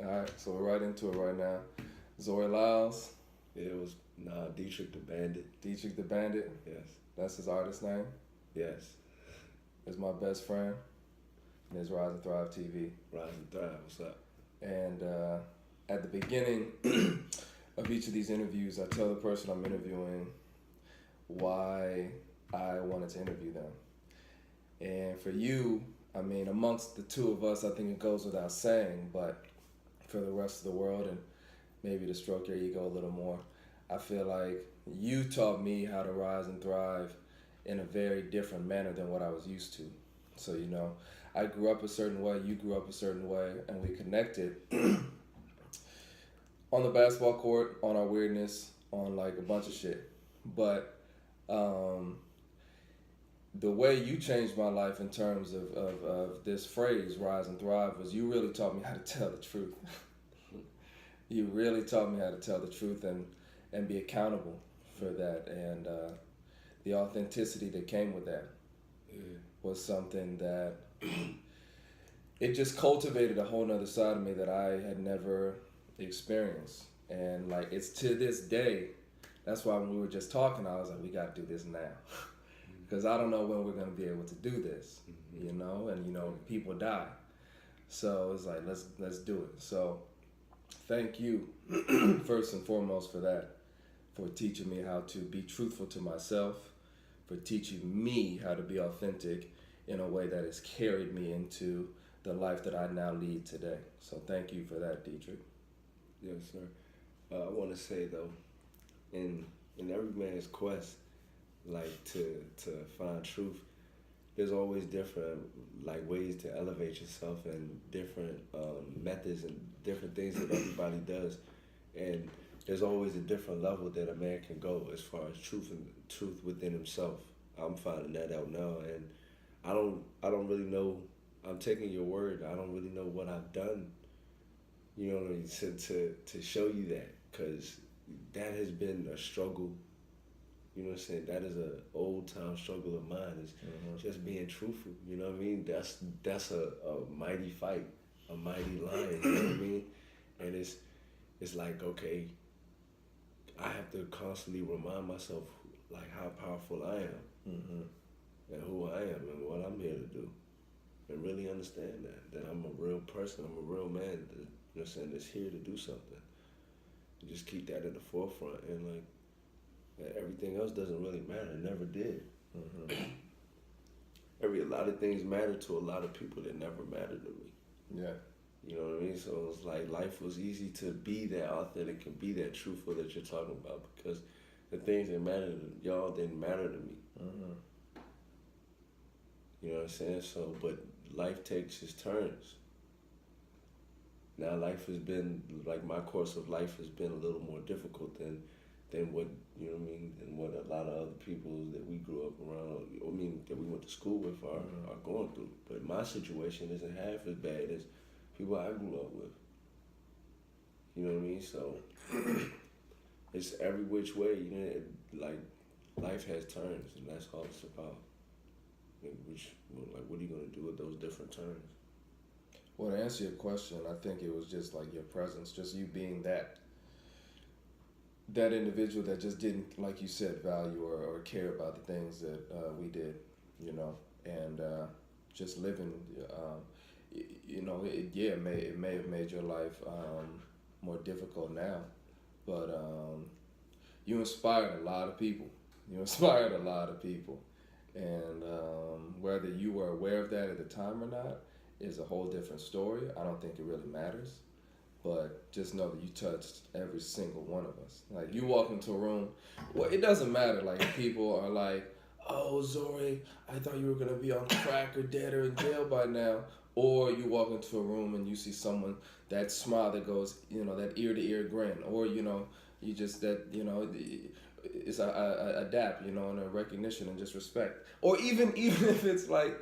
All right, so we're right into it right now. Zoe Lyles, Yeah, it was Dtrick the Bandit. Dtrick the Bandit. Yes, That's his artist name. yes. Is my best friend. And his Rise and Thrive TV. Rise and Thrive. What's up? And at the beginning of each of these interviews, I tell the person I'm interviewing why I wanted to interview them. And for you, I mean, amongst the two of us, I think it goes without saying, but for the rest of the world, and maybe to stroke your ego a little more, I feel like you taught me how to rise and thrive in a very different manner than what I was used to. So, I grew up a certain way, you grew up a certain way, and we connected on the basketball court, on our weirdness, on like a bunch of shit. But the way you changed my life in terms of this phrase, rise and thrive, was you really taught me how to tell the truth. You really taught me how to tell the truth and be accountable for that. And the authenticity that came with that was something that it just cultivated a whole nother side of me that I had never experienced. And like, it's to this day, that's why when we were just talking, I was like, we got to do this now. Because I don't know when we're going to be able to do this, and people die. So it's like, let's do it. So thank you first and foremost for that, for teaching me how to be truthful to myself, for teaching me how to be authentic in a way that has carried me into the life that I now lead today. So thank you for that, Dtrick. Yes, sir. I want to say though, in every man's quest, like to find truth, there's always different like ways to elevate yourself and different methods and different things that everybody does, and there's always a different level that a man can go as far as truth within himself. I'm finding that out now, and I don't really know. I'm taking your word. I don't really know what I've done, you know what I mean, to show you that, because that has been a struggle. You know what I'm saying? That is an old time struggle of mine, is just being truthful. You know what I mean? That's a mighty fight, a mighty lion. You know what I mean? And it's like, okay, I have to constantly remind myself like how powerful I am, and who I am, and what I'm here to do, and really understand that I'm a real person, I'm a real man. That, you know what I'm saying? That's here to do something. And just keep that in the forefront, and like, everything else doesn't really matter. It never did. A lot of things matter to a lot of people that never mattered to me. Yeah. You know what I mean? So it's like life was easy to be that authentic and be that truthful that you're talking about, because the things that mattered to y'all didn't matter to me. You know what I'm saying? So, but life takes its turns. Now life has been, like, my course of life has been a little more difficult than what, you know what I mean, than what a lot of other people that we grew up around, I mean, that we went to school with are going through. But my situation isn't half as bad as people I grew up with. You know what I mean? So it's every which way, you know, like, life has turns, and that's all it's about. What are you going to do with those different turns? Well, to answer your question, I think it was just like your presence, just you being that individual that just didn't, like you said, value or care about the things that we did, and just living, it may have made your life more difficult now, but you inspired a lot of people. And whether you were aware of that at the time or not is a whole different story. I don't think it really matters. But just know that you touched every single one of us. Like, you walk into a room, well, it doesn't matter. Like, people are like, oh, Zori, I thought you were going to be on crack or dead or in jail by now. Or you walk into a room and you see someone, that smile that goes, that ear-to-ear grin. Or, you just, it's a dap, and a recognition and just respect. Or even if it's like...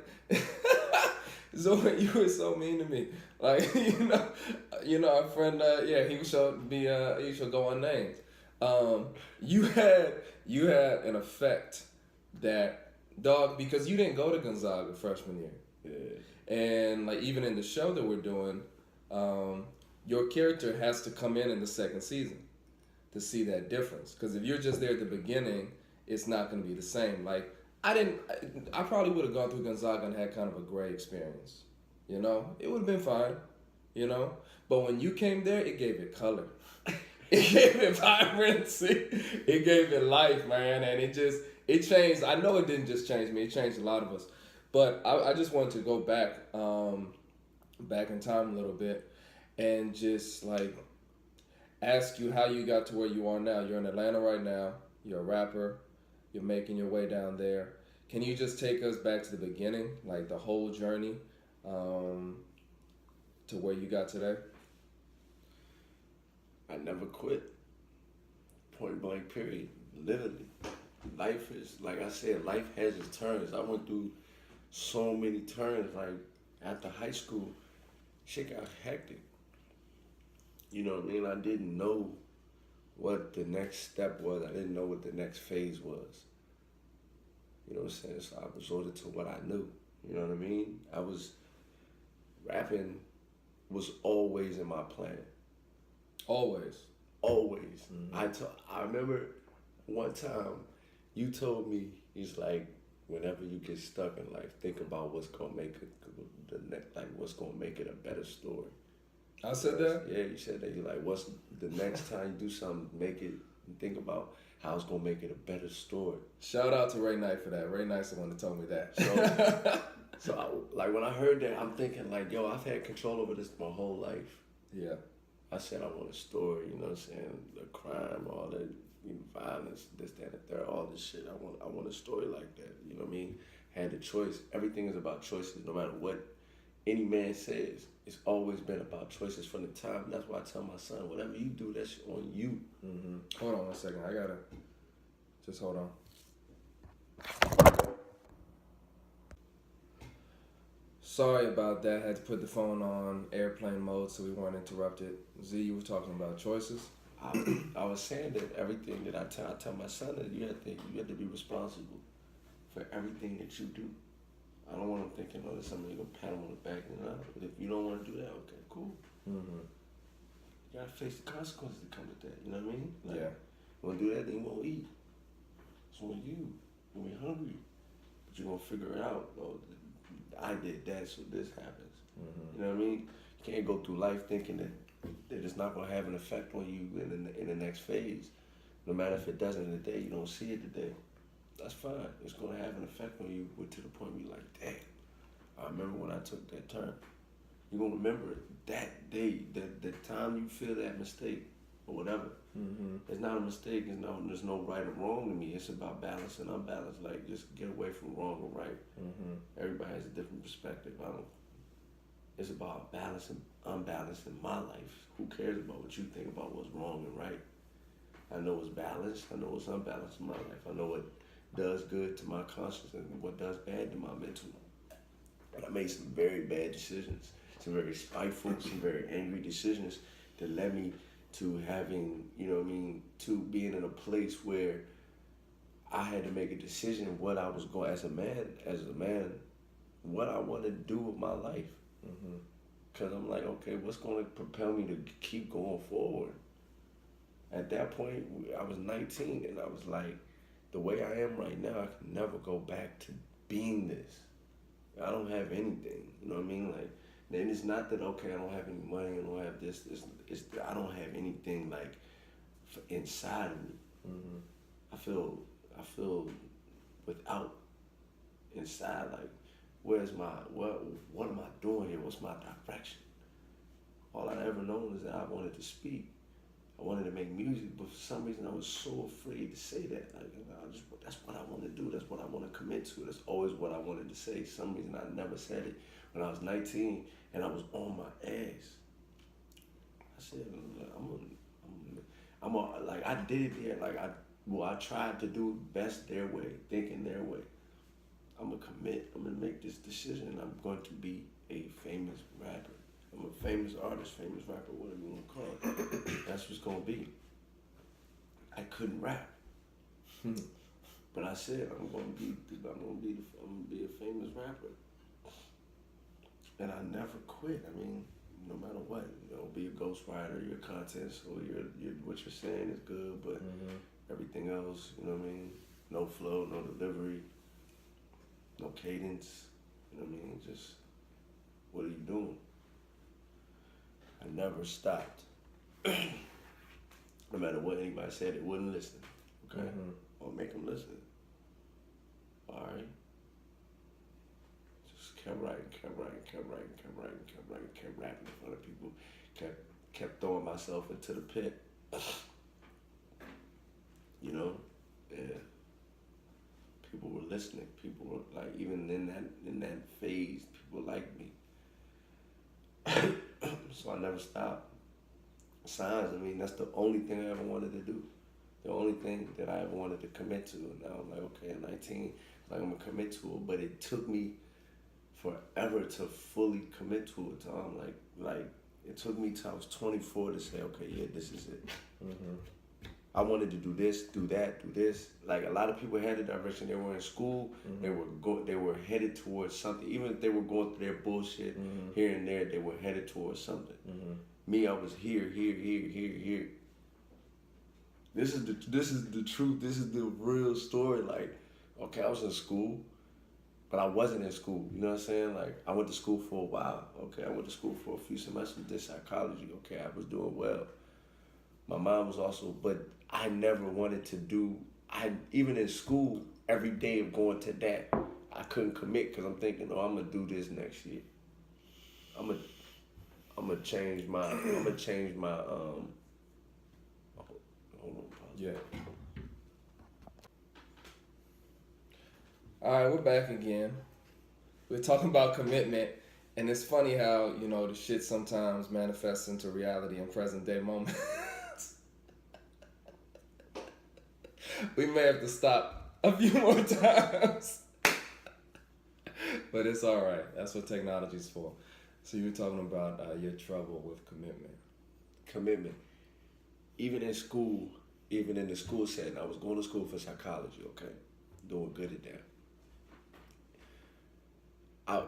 Zoe, you were so mean to me. Like, our friend, he shall go unnamed. You had an effect that, dog, because you didn't go to Gonzaga freshman year. Yeah. And like, even in the show that we're doing, your character has to come in the second season to see that difference. Because if you're just there at the beginning, it's not going to be the same. Like, I probably would have gone through Gonzaga and had kind of a gray experience. You know, it would have been fine. You know, but when you came there, it gave it color. It gave it vibrancy. It gave it life, man, and it changed. I know it didn't just change me; it changed a lot of us. But I just wanted to go back in time a little bit, and just like ask you how you got to where you are now. You're in Atlanta right now. You're a rapper. You're making your way down there. Can you just take us back to the beginning, like the whole journey, to where you got today? I never quit. Point blank, period. Literally. Life is, like I said, life has its turns. I went through so many turns. Like, after high school, shit got hectic. You know what I mean? I didn't know what the next step was. I didn't know what the next phase was. You know what I'm saying? So I resorted to what I knew. You know what I mean? Rapping was always in my plan. Always. Always. I remember one time you told me, he's like, whenever you get stuck in life, think about what's gonna make it what's gonna make it a better story. I said that? Yeah, you said that. You're like, what's the next time you do something, make it, think about how it's gonna make it a better story. Shout out to Ray Knight for that. Ray Knight's the one that told me that. So like when I heard that, I'm thinking like, yo, I've had control over this my whole life. Yeah. I said I want a story, you know what I'm saying? The crime, all the violence, this, that, and the third, all this shit. I want a story like that. You know what I mean? Had the choice. Everything is about choices, no matter what any man says. It's always been about choices from the time. That's why I tell my son, whatever you do, that's on you. Mm-hmm. Hold on one second. I gotta just hold on. Sorry about that. Had to put the phone on airplane mode so we weren't interrupted. Z, you were talking about choices. I was saying that everything that I tell my son that you have to be responsible for everything that you do. I don't want him thinking, oh, there's somebody gonna pat him on the back. You know? But if you don't want to do that, okay, cool. Mm-hmm. You gotta face the consequences that come with that. You know what I mean? Like, yeah. You wanna do that, then you won't eat. It's on you. You're gonna be hungry, but you're gonna figure it out. Oh, I did that, so this happens. Mm-hmm. You know what I mean? You can't go through life thinking that it's not gonna have an effect on you in the next phase. No matter if it doesn't today, you don't see it today. That's fine. It's gonna have an effect on you to the point where you're like, damn, I remember when I took that turn. You're gonna remember that day, the time you feel that mistake or whatever. Mm-hmm. It's not a mistake. There's no right or wrong to me. It's about balance and unbalance. Like, just get away from wrong or right. Mm-hmm. Everybody has a different perspective. It's about balance and unbalance in my life. Who cares about what you think about what's wrong and right? I know it's balanced. I know it's unbalanced in my life. I know what does good to my conscience and what does bad to my mental. But I made some very bad decisions, some very spiteful, some very angry decisions that led me to having, you know what I mean, to being in a place where I had to make a decision what I was going, as a man, what I wanted to do with my life. Mm-hmm. Because I'm like, okay, what's going to propel me to keep going forward? At that point, I was 19, and I was like, the way I am right now, I can never go back to being this. I don't have anything, you know what I mean? Like, then it's not that, okay, I don't have any money, I don't have this. It's I don't have anything, like, inside of me. Mm-hmm. I feel without inside, like, what am I doing here? What's my direction? All I ever known is that I wanted to speak. I wanted to make music, but for some reason I was so afraid to say that. Like, that's what I want to do. That's what I want to commit to. That's always what I wanted to say. For some reason I never said it. When I was 19 and I was on my ass, I said, like, I did it there. Like, I tried to do best their way, thinking their way. I'm gonna commit. I'm gonna make this decision. I'm going to be a famous rapper. I'm a famous artist, famous rapper, whatever you want to call it. That's what's gonna be. I couldn't rap, but I said I'm gonna be a famous rapper, and I never quit. I mean, no matter what, be a ghostwriter, your content, so your what you're saying is good, but everything else, you know what I mean? No flow, no delivery, no cadence. You know what I mean? Just what are you doing? I never stopped. No matter what anybody said, they wouldn't listen. Okay, or make them listen. All right. Just kept writing, kept rapping in front of people, kept throwing myself into the pit. You know, yeah. People were listening. People were like, even in that phase, people liked me. So I never stopped. Signs, I mean, that's the only thing I ever wanted to do. The only thing that I ever wanted to commit to. And now I'm like, okay, at 19, like I'm gonna commit to it. But it took me forever to fully commit to it. So I'm like it took me till I was 24 to say, okay, yeah, this is it. I wanted to do this, do that, do this. Like a lot of people had a direction. They were in school. They were headed towards something. Even if they were going through their bullshit here and there, they were headed towards something. Me, I was here. This is the truth. This is the real story. Like, okay, I was in school, but I wasn't in school. You know what I'm saying? Like, I went to school for a while. Okay, I went to school for a few semesters, did psychology. Okay, I was doing well. My mom was also, but I never wanted to do, even in school, every day of going to that, I couldn't commit because I'm thinking, oh, I'm going to do this next year. I'm gonna change my, hold on. Yeah. All right, we're back again. We're talking about commitment, and it's funny how, you know, the shit sometimes manifests into reality in present day moments. We may have to stop a few more times. But it's all right. That's what technology's for. So you were talking about your trouble with commitment. Commitment. Even in school, even in the school setting, I was going to school for psychology, okay? Doing good at that.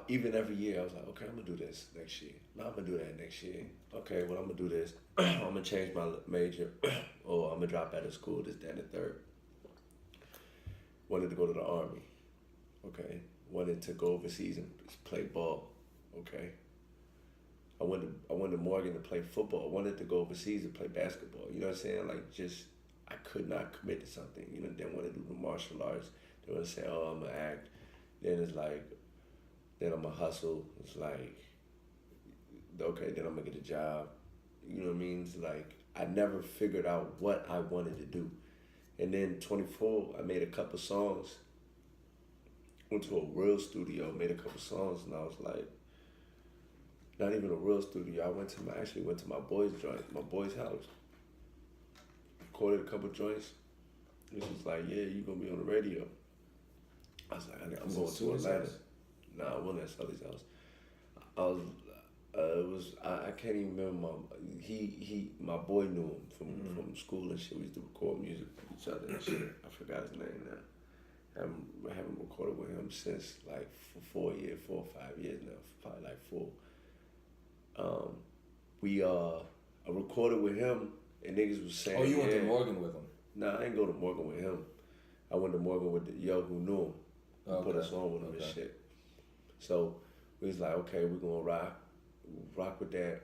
Even every year, I was like, okay, I'm going to do this next year. No, I'm going to do that next year. Okay, well, I'm going to do this. I'm going to change my major. Or I'm going to drop out of school, this, that, and the third. Wanted to go to the Army, okay? Wanted to go overseas and play ball, okay? I went to Morgan to play football. I wanted to go overseas to play basketball. You know what I'm saying? Like, just, I could not commit to something. You know, then want to do the martial arts. They want to say, oh, I'm going to act. Then it's like, then I'm going to hustle. It's like, okay, then I'm going to get a job. You know what I mean? It's like, I never figured out what I wanted to do. And then 24, I made a couple songs. Went to a real studio, made a couple songs, and I was like, not even a real studio. I actually went to my boy's joint, my boy's house. Recorded a couple joints. He was like, yeah, you gonna be on the radio. I was like, I'm going to Atlanta. Nah, I wasn't at Sully's house. I can't even remember my boy knew him from school and shit. We used to record music with each other and shit. I forgot his name now. I haven't recorded with him since like for 4 or 5 years now, probably like 4. I recorded with him and niggas was saying, oh, you went to Morgan with him? Nah, I didn't go to Morgan with him. I went to Morgan with the yo who knew him. Who put us on with him and shit. So we was like, okay, we're gonna rock with that.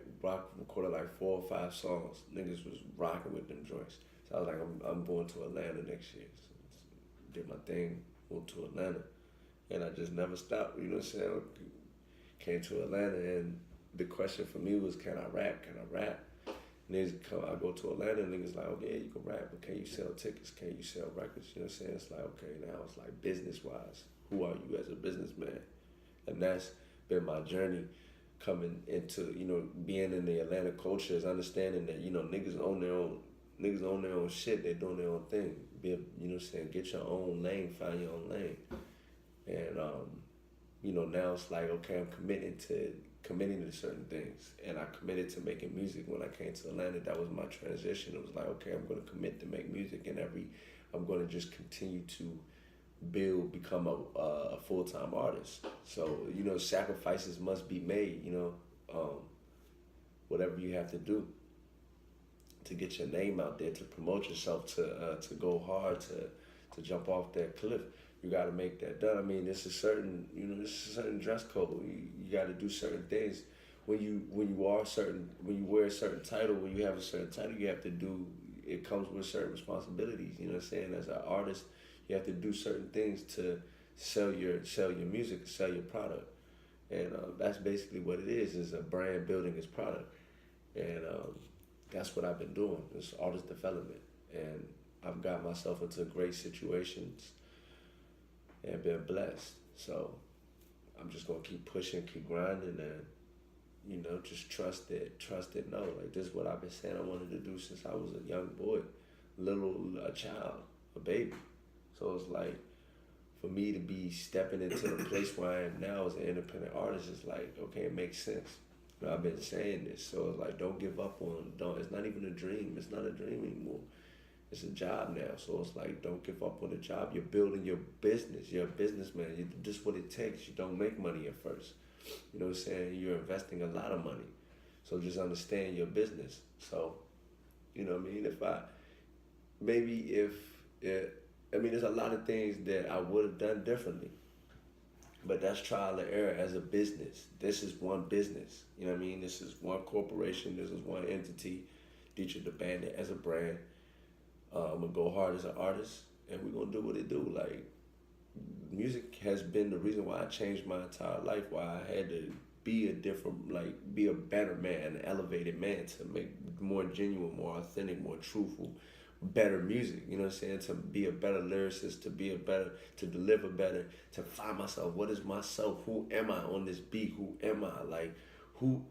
Recorded like 4 or 5 songs. Niggas was rocking with them joints. So I was like, I'm going to Atlanta next year. So did my thing, moved to Atlanta. And I just never stopped, you know what I'm saying? Came to Atlanta and the question for me was, can I rap? Niggas I go to Atlanta and niggas like, oh yeah, you can rap, but can you sell tickets? Can you sell records? You know what I'm saying? It's like, okay, now it's like business-wise. Who are you as a businessman? And that's been my journey coming into, you know, being in the Atlanta culture is understanding that, you know, niggas own their own shit, they're doing their own thing. You know what I'm saying? Get your own lane, find your own lane. And, you know, now it's like, okay, I'm committing to certain things. And I committed to making music when I came to Atlanta. That was my transition. It was like, okay, I'm going to commit to make music and I'm going to just continue to become a full-time artist. So, you know, sacrifices must be made, you know. whatever you have to do to get your name out there, to promote yourself, to go hard, to jump off that cliff. You got to make that done. I mean, this is certain, this is a certain dress code. You got to do certain things. When you wear a certain title, when you have a certain title, you have to do. It comes with certain responsibilities. You know what I'm saying? As an artist, you have to do certain things to sell your music, sell your product, and that's basically what it is a brand building its product, and that's what I've been doing. It's artist development, and I've got myself into great situations and been blessed. So I'm just gonna keep pushing, keep grinding, and just trust it, know. Like, this is what I've been saying I wanted to do since I was a young boy, a child, a baby. So it's like, for me to be stepping into the place where I am now as an independent artist, it's like, okay, it makes sense. I've been saying this, so it's like, don't give up on, it's not even a dream. It's not a dream anymore. It's a job now. So it's like, don't give up on the job. You're building your business. You're a businessman. This is what it takes. You don't make money at first. You know what I'm saying? You're investing a lot of money. So just understand your business. So, you know what I mean? There's a lot of things that I would have done differently. But that's trial and error as a business. This is one business. You know what I mean? This is one corporation. This is one entity. Dtrick the Bandit as a brand. I'm going to go hard as an artist, and we're going to do what it do. Like, music has been the reason why I changed my entire life, why I had to be a better man, an elevated man, to make more genuine, more authentic, more truthful, better music, you know what I'm saying? To be a better lyricist, to deliver better, to find myself. What is myself? Who am I on this beat? Who am I? Like, who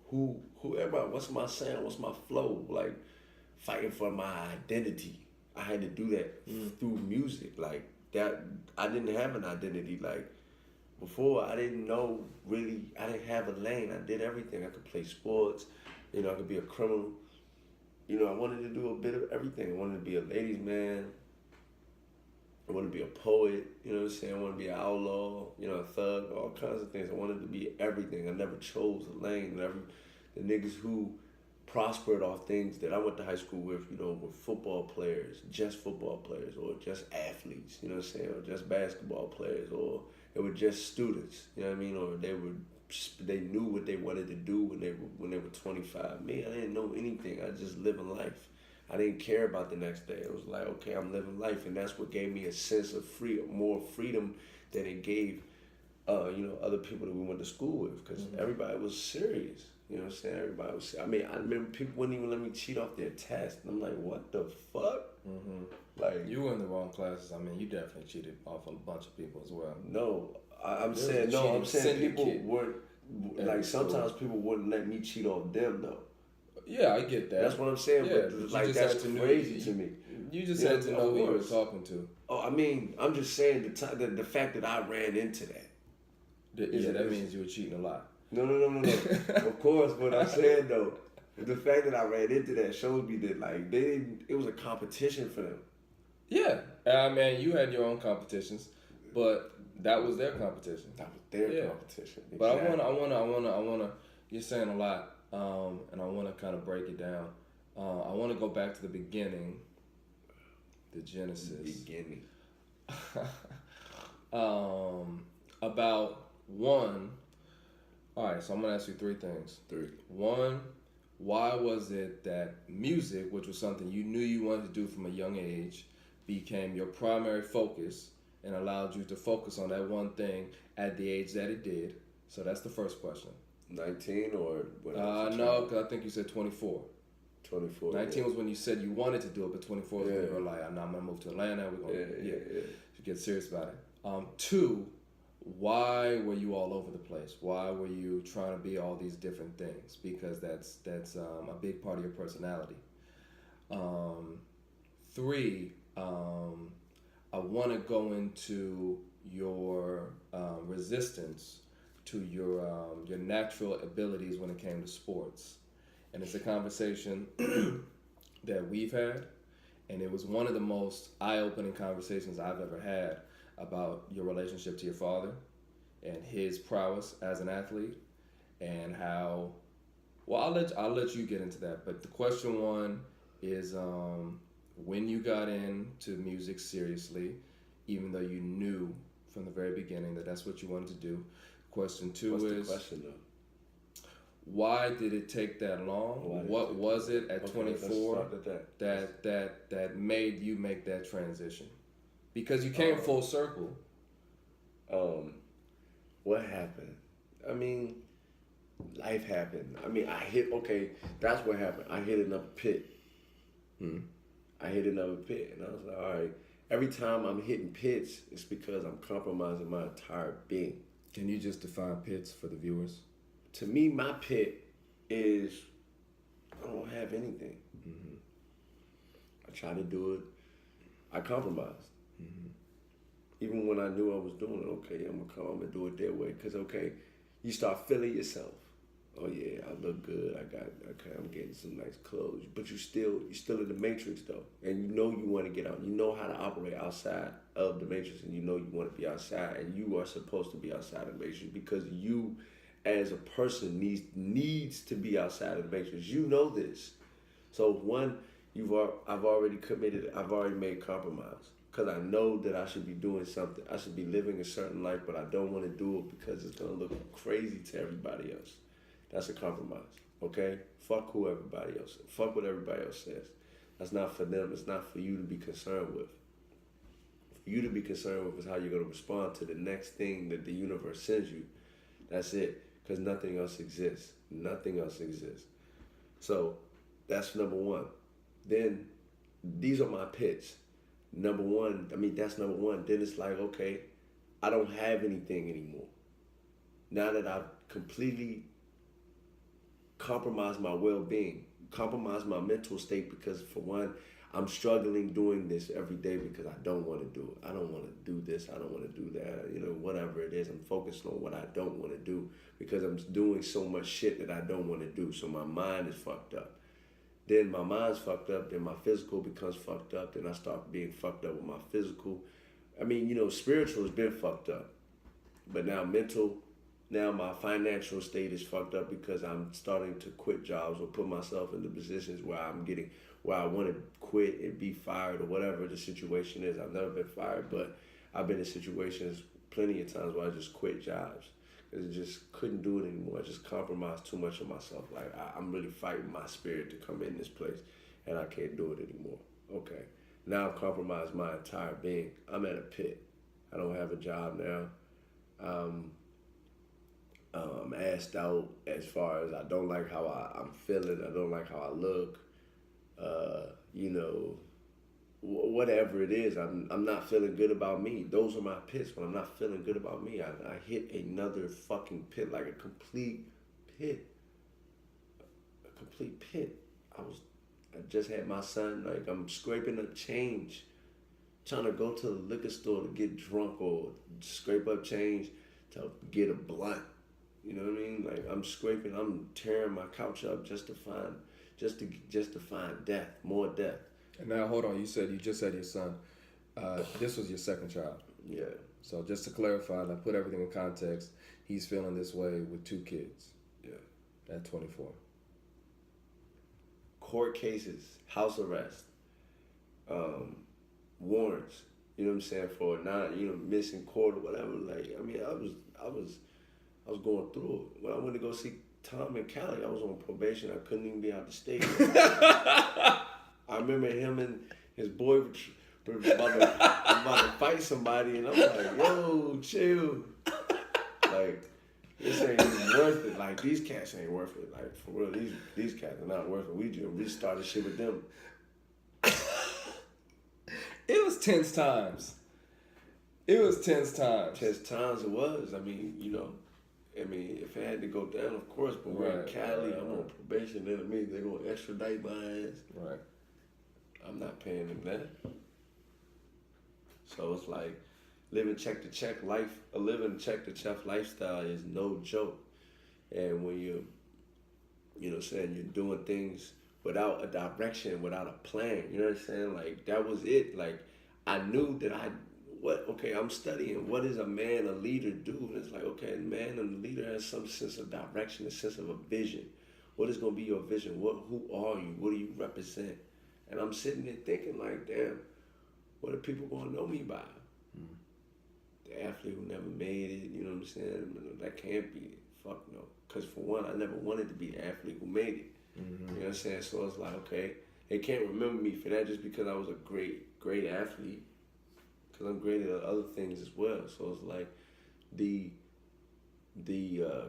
am I? What's my sound? What's my flow? Like, fighting for my identity. I had to do that through music. Like, that, I didn't have an identity. Like, before, I didn't know really, I didn't have a lane. I did everything. I could play sports, I could be a criminal. I wanted to do a bit of everything. I wanted to be a ladies' man. I wanted to be a poet, you know what I'm saying? I wanted to be an outlaw, a thug, all kinds of things. I wanted to be everything. I never chose a lane. The niggas who prospered off things that I went to high school with, were football players, just football players, or just athletes, you know what I'm saying? Or just basketball players, or they were just students, you know what I mean? Or they knew what they wanted to do when they were 25. Me, I didn't know anything. I just living life. I didn't care about the next day. It was like, okay, I'm living life, and that's what gave me a sense of freedom, more freedom than it gave, other people that we went to school with, because everybody was serious. You know what I'm saying? Everybody was. I remember people wouldn't even let me cheat off their test. And I'm like, what the fuck? Mm-hmm. Like, you were in the wrong classes. You definitely cheated off a bunch of people as well. No, I'm saying people weren't. Like, sometimes people wouldn't let me cheat off them though. Yeah, I get that. That's what I'm saying. Yeah, but like, that's crazy to me. You just had to know who you were talking to. Oh, I'm just saying the fact that I ran into that. That means you were cheating a lot. No. Of course, what I'm saying though, the fact that I ran into that shows me that, like, it was a competition for them. Yeah, you had your own competitions, but that was their competition. That was their competition. Exactly. But I wanna. You're saying a lot, and I wanna kind of break it down. I wanna go back to the beginning, the genesis. Beginning. About one. All right, so I'm gonna ask you three things. One, why was it that music, which was something you knew you wanted to do from a young age, became your primary focus and allowed you to focus on that one thing at the age that it did? So that's the first question. 19 or what? No, because I think you said 24. 24. 19 was when you said you wanted to do it, but 24 was when you were like, I'm gonna move to Atlanta. We're gonna get serious about it. Two, why were you all over the place? Why were you trying to be all these different things? Because that's a big part of your personality. Three, I want to go into your resistance to your natural abilities when it came to sports. And it's a conversation that we've had, and it was one of the most eye-opening conversations I've ever had about your relationship to your father and his prowess as an athlete, and how Well, I'll let you get into that. But the question one is when you got into music seriously, even though you knew from the very beginning that that's what you wanted to do. Question two What's is the question though? why did it take that long? What was it at 24 that made you make that transition? Because you came full circle. What happened? I mean, life happened. I mean, that's what happened. I hit another pit. I hit another pit, and I was like, all right. Every time I'm hitting pits, it's because I'm compromising my entire being. Can you just define pits for the viewers? To me, my pit is I don't have anything. I try to do it. I compromised. Even when I knew I was doing it, okay, I'm gonna do it their way. Cause okay, you start feeling yourself. Oh yeah, I look good. I'm getting some nice clothes. But you're still in the matrix though, and you know you want to get out. You know how to operate outside of the matrix, and you know you want to be outside, and you are supposed to be outside of the matrix because you, as a person, needs to be outside of the matrix. You know this. So one, I've already committed. I've already made compromise. Because I know that I should be doing something. I should be living a certain life, but I don't want to do it because it's going to look crazy to everybody else. That's a compromise, okay? Fuck who everybody else says. Fuck what everybody else says. That's not for them. It's not for you to be concerned with. For you to be concerned with is how you're going to respond to the next thing that the universe sends you. That's it. Because nothing else exists. Nothing else exists. So that's number one. Then these are my pits. Number one, that's number one. Then it's like, okay, I don't have anything anymore. Now that I've completely compromised my well-being, compromised my mental state, because for one, I'm struggling doing this every day because I don't want to do it. I don't want to do this. I don't want to do that. Whatever it is, I'm focused on what I don't want to do because I'm doing so much shit that I don't want to do. So my mind is fucked up. Then my mind's fucked up, then my physical becomes fucked up, then I start being fucked up with my physical. Spiritual has been fucked up. But now my financial state is fucked up because I'm starting to quit jobs or put myself into positions where I want to quit and be fired or whatever the situation is. I've never been fired, but I've been in situations plenty of times where I just quit jobs. I just couldn't do it anymore. I just compromised too much of myself. Like, I'm really fighting my spirit to come in this place, and I can't do it anymore. Okay. Now I've compromised my entire being. I'm at a pit. I don't have a job now. I'm assed out as far as I don't like how I'm feeling. I don't like how I look. Whatever it is, I'm not feeling good about me. Those are my pits. When I'm not feeling good about me, I hit another fucking pit, like a complete pit. A complete pit. I just had my son, like I'm scraping up change, trying to go to the liquor store to get drunk or scrape up change to get a blunt. You know what I mean? Like I'm tearing my couch up just to find death, more death. And now, hold on. You said you just had your son. This was your second child. Yeah. So just to clarify, and I put everything in context, he's feeling this way with 2 kids. Yeah. At 24. Court cases, house arrest, warrants. You know what I'm saying, for missing court or whatever. Like, I was going through it. When I went to go see Tom in Cali, I was on probation. I couldn't even be out the state. I remember him and his boy were about to fight somebody, and I'm like, yo, chill. Like, this ain't even worth it. Like, these cats ain't worth it. Like, for real, these cats are not worth it. We started shit with them. It was tense times. Tense times it was. If it had to go down, of course, but we're in Cali, I'm on probation, then it means they're going to extradite my ass. Right. I'm not paying them that. So it's like living check to check life, a living check to check lifestyle is no joke. And when you're you're doing things without a direction, without a plan, you know what I'm saying? Like, that was it. Like, I knew that I'm studying. What does a man, a leader do? And it's like, okay, a man and a leader has some sense of direction, a sense of a vision. What is gonna be your vision? Who are you? What do you represent? And I'm sitting there thinking like, damn, what are people gonna know me by? The athlete who never made it, you know what I'm saying? That can't be it. Fuck no. Because for one, I never wanted to be the athlete who made it. You know what I'm saying? So it's like, okay, they can't remember me for that just because I was a great athlete. Because I'm great at other things as well. So it's like the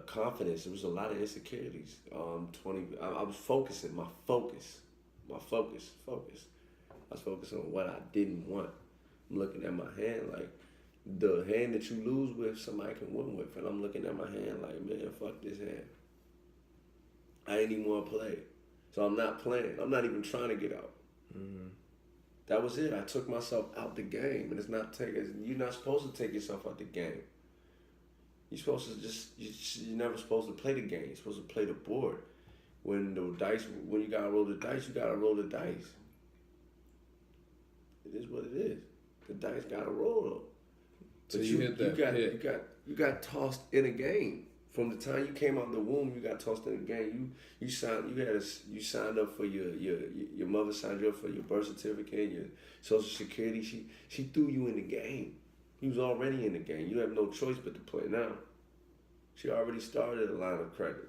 confidence. There was a lot of insecurities. I was focusing. My focus. I was focusing on what I didn't want. I'm looking at my hand like the hand that you lose with, somebody can win with, and I'm looking at my hand like, man, fuck this hand. I ain't even want to play, so I'm not playing. I'm not even trying to get out. That was it. I took myself out the game, and it's not you're not supposed to take yourself out the game. You're supposed to you're never supposed to play the game. You're supposed to play the board. When you gotta roll the dice, you gotta roll the dice. It is what it is. The dice gotta roll though. So you got tossed in a game. From the time you came out the womb, you got tossed in a game. You signed up for your mother signed you up for your birth certificate, your social security. She threw you in the game. You was already in the game. You have no choice but to play now. She already started a line of credit.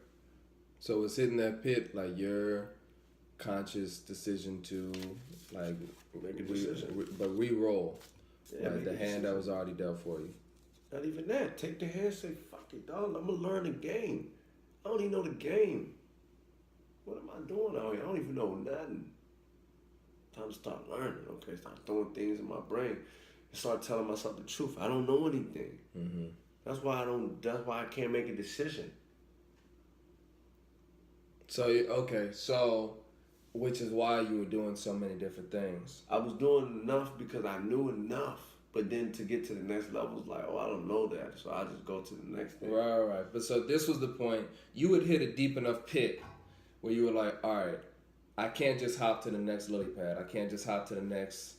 So it's hitting that pit like your conscious decision to like make a decision, but re-roll. Yeah, like the hand that was already dealt for you. Not even that. Take the hand, say, fuck it, dog. I'm gonna learn the game. I don't even know the game. What am I doing out here? I don't even know nothing. Time to start learning. Okay, start throwing things in my brain and start telling myself the truth. I don't know anything. That's why I can't make a decision. So which is why you were doing so many different things. I was doing enough because I knew enough. But then to get to the next level is like, oh, I don't know that. So I just go to the next thing. Right. But so this was the point. You would hit a deep enough pit where you were like, all right, I can't just hop to the next lily pad. I can't just hop to the next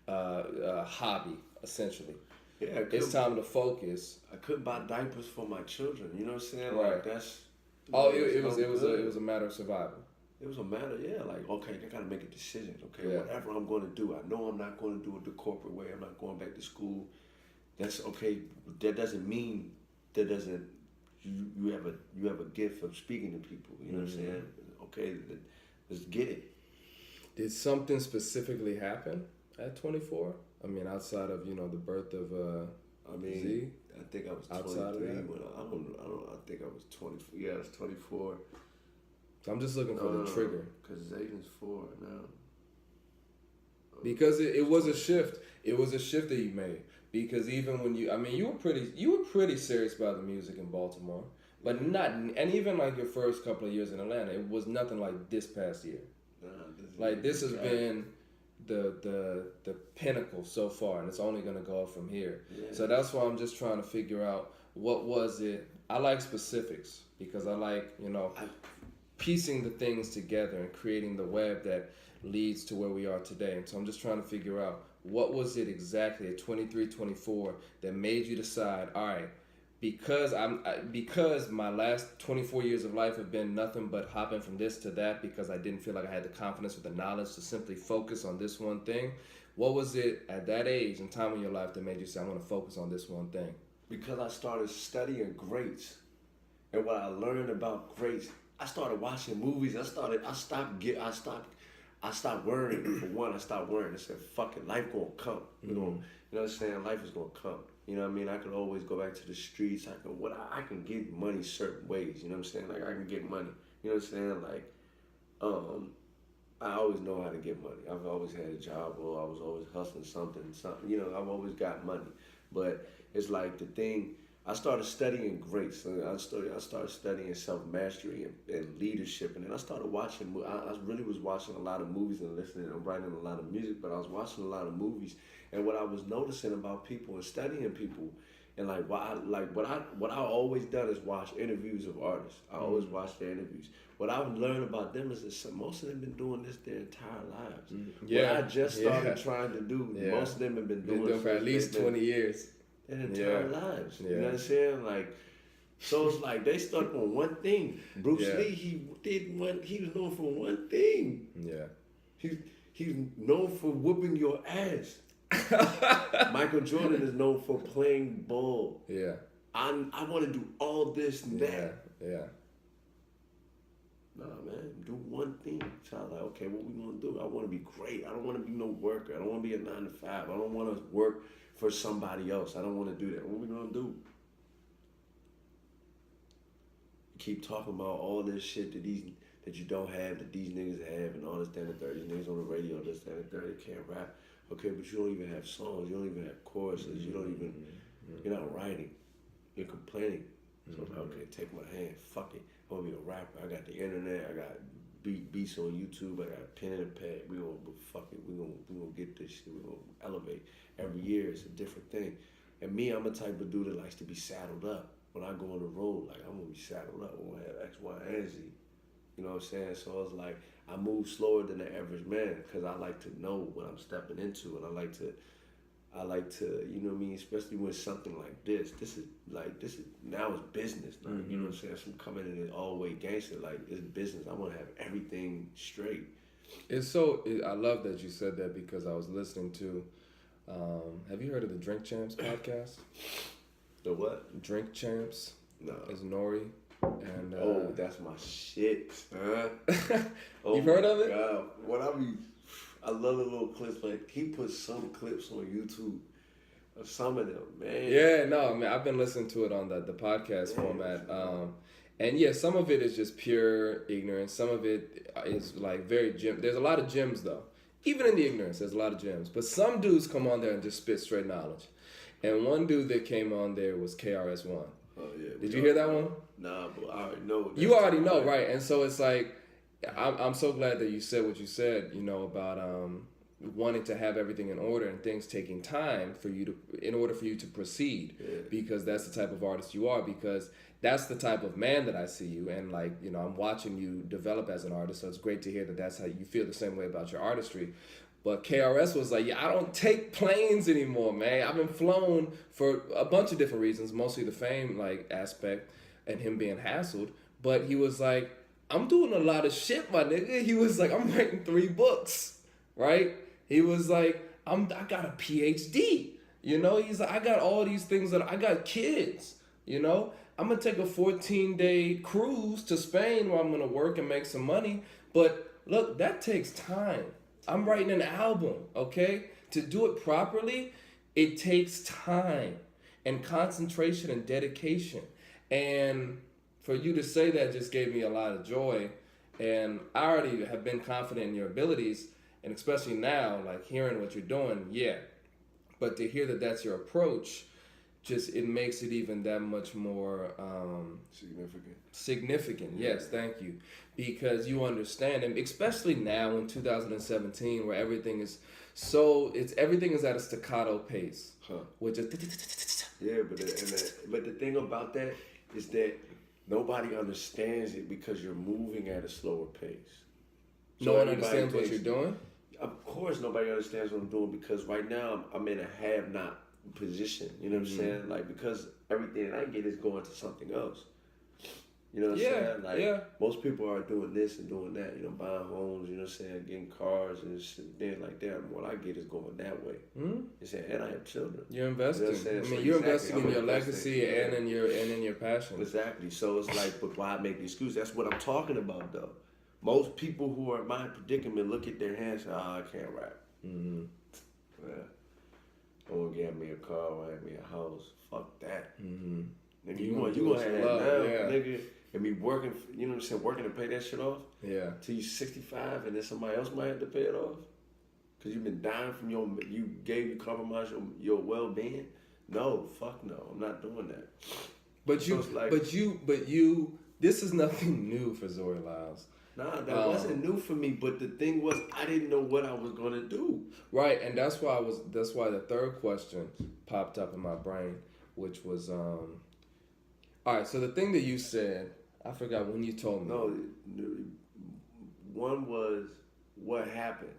hobby, essentially. Yeah, it's time to focus. I couldn't buy diapers for my children. You know what I'm saying? Right. Like that's. It was a matter of survival. It was a matter, like, okay, I gotta make a decision. Okay, whatever I'm gonna do, I know I'm not gonna do it the corporate way. I'm not going back to school. That's okay. That doesn't mean you have a gift of speaking to people. You know what I'm saying? Okay, let's get it. Did something specifically happen at 24? I mean, outside of the birth of Z. I think I was 23 when I think I was 24. Yeah, I was 24. I'm just looking for the trigger. Because Zayden's 4 now. Because it was a shift. It was a shift that you made. Because even when you were pretty serious about the music in Baltimore, but not, and even like your first couple of years in Atlanta, it was nothing like this past year. This has been the pinnacle so far, and it's only gonna go up from here. Yeah. So that's why I'm just trying to figure out what was it. I like specifics because I like piecing the things together and creating the web that leads to where we are today. And so I'm just trying to figure out what was it exactly at 23, 24 that made you decide, all right, because my last 24 years of life have been nothing but hopping from this to that because I didn't feel like I had the confidence or the knowledge to simply focus on this one thing. What was it at that age and time in your life that made you say, I'm going to focus on this one thing? Because I started studying greats. And what I learned about greats, I started watching movies. I stopped worrying. For one, I stopped worrying. I said, fuck it, life gonna come. You know what I'm saying? Life is gonna come. You know what I mean? I could always go back to the streets. I can get money certain ways. You know what I'm saying? Like I can get money. You know what I'm saying? Like, I always know how to get money. I've always had a job or I was always hustling something. You know, I've always got money. But it's like the thing. I started studying grace. I started studying self-mastery and leadership. And then I started watching. I really was watching a lot of movies and listening and writing a lot of music. But I was watching a lot of movies. And what I was noticing about people and studying people, and what I always done is watch interviews of artists. I always watch their interviews. What I've learned about them is that most of them been doing this their entire lives. Yeah. What I just started trying to do, most of them have been doing for at least 20 years. Their entire lives. You know what I'm saying? Like, So it's like they stuck on one thing. Bruce Yeah. Lee, he was known for one thing. Yeah. He's known for whooping your ass. Michael Jordan is known for playing ball. Yeah. I want to do all this and that. Yeah. Nah, man, do one thing. Child, like, okay, what we gonna do? I want to be great. I don't want to be no worker. I don't want to be a 9 to 5. I don't want to work for somebody else. I don't want to do that. What we gonna do? Keep talking about all this shit that you don't have, that these niggas have, and all this, that, and the third. These niggas on the radio, this, that, and the third, they can't rap. Okay, but you don't even have songs. You don't even have choruses. You don't even. You're not writing. You're complaining. So I'm like, okay, take my hand. Fuck it. I want to be a rapper. I got the internet. I got beats on YouTube. I got a pen and a pad. We gonna fuck it. We gonna get this shit. We gonna elevate. Every year it's a different thing. And me, I'm a type of dude that likes to be saddled up. When I go on the road, like I'm gonna be saddled up. I'm gonna have X, Y, and Z. You know what I'm saying? So it's like I move slower than the average man because I like to know what I'm stepping into, and I like to, you know what I mean? Especially when something like this. This is now it's business. Now, you know what I'm saying? So I'm coming in all the way gangster. Like it's business. I want to have everything straight. I love that you said that because I was listening to. Have you heard of the Drink Champs podcast? The what? Drink Champs. No. It's Nori. And that's my shit, huh? You've heard of it? God. I love the little clips. Like he puts some clips on YouTube of some of them, man. Yeah, no, man, I've been listening to it on the podcast format. And yeah, some of it is just pure ignorance. Some of it is like very gym. There's a lot of gems though. Even in the ignorance, there's a lot of gems. But some dudes come on there and just spit straight knowledge. And one dude that came on there was KRS-One. Oh yeah. Did you hear that one? Nah, but I already know. You already know, right? And so it's like, I'm so glad that you said what you said, you know, about wanting to have everything in order and things taking time in order for you to proceed, because that's the type of artist you are, because that's the type of man that I see you, and like, you know, I'm watching you develop as an artist, so it's great to hear that that's how you feel the same way about your artistry. But KRS was like, yeah, I don't take planes anymore, man. I've been flown for a bunch of different reasons, mostly the fame like aspect and him being hassled. But he was like, I'm doing a lot of shit, my nigga. He was like, I'm writing 3 books, right? He was like, I got a PhD, you know? He's like, I got all these things I got kids, you know? I'm gonna take a 14-day cruise to Spain where I'm gonna work and make some money. But look, that takes time. I'm writing an album, okay? To do it properly, it takes time and concentration and dedication. And for you to say that just gave me a lot of joy. And I already have been confident in your abilities, and especially now, like hearing what you're doing, yeah. But to hear that that's your approach, it makes it even that much more significant. Yes, thank you. Because you understand, and especially now in 2017, where everything is at a staccato pace. Which is but the thing about that is that nobody understands it because you're moving at a slower pace. No one understands what you're doing? Of course nobody understands what I'm doing, because right now I'm in a have-not position. You know what I'm saying? Like, because everything I get is going to something else. You know what I'm saying? Like, most people are doing this and doing that, you know, buying homes, you know what I'm saying, getting cars and shit, things like that. What I get is going that way. You saying, and I have children. You're investing. You know what I'm saying? You're investing in your legacy and in your passion. Exactly. So it's like, but why make the excuse? That's what I'm talking about, though. Most people who are in my predicament look at their hands and say, I can't rap. Yeah. I want to get me a car, I want me a house. Fuck that. Nigga, you gonna have that now, nigga, and be working, you know what I'm saying, working to pay that shit off? Yeah. Till you 65, and then somebody else might have to pay it off? Because you've been dying from you compromised your well-being? No, fuck no, I'm not doing that. But you, this is nothing new for Zori Lyles. Nah, that wasn't new for me, but the thing was, I didn't know what I was gonna do. Right, and that's why the third question popped up in my brain, which was, all right, so the thing that you said, I forgot when you told me. No, one was, what happened?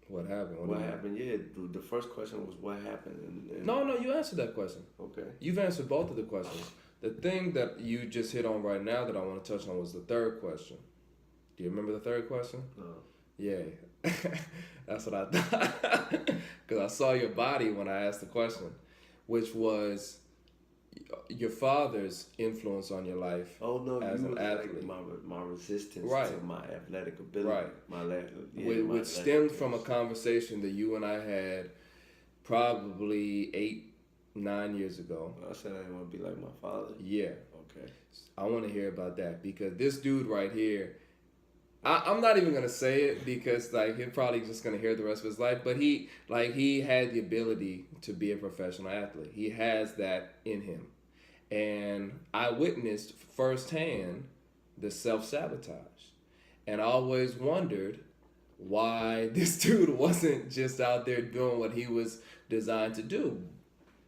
What happened? What happened? Yeah, the first question was what happened. And No, you answered that question. Okay. You've answered both of the questions. The thing that you just hit on right now that I want to touch on was the third question. Do you remember the third question? No. Yeah. That's what I thought. Because I saw your body when I asked the question, which was your father's influence on your life. Oh no, as you an was athlete. like my resistance Right. to my athletic ability. Right. Which stemmed from a conversation that you and I had probably 8-9 years ago. I said I didn't want to be like my father. Yeah. Okay. I want to hear about that because this dude right here, I'm not even gonna say it because like he's probably just gonna hear the rest of his life. But he had the ability to be a professional athlete. He has that in him, and I witnessed firsthand the self-sabotage, and I always wondered why this dude wasn't just out there doing what he was designed to do.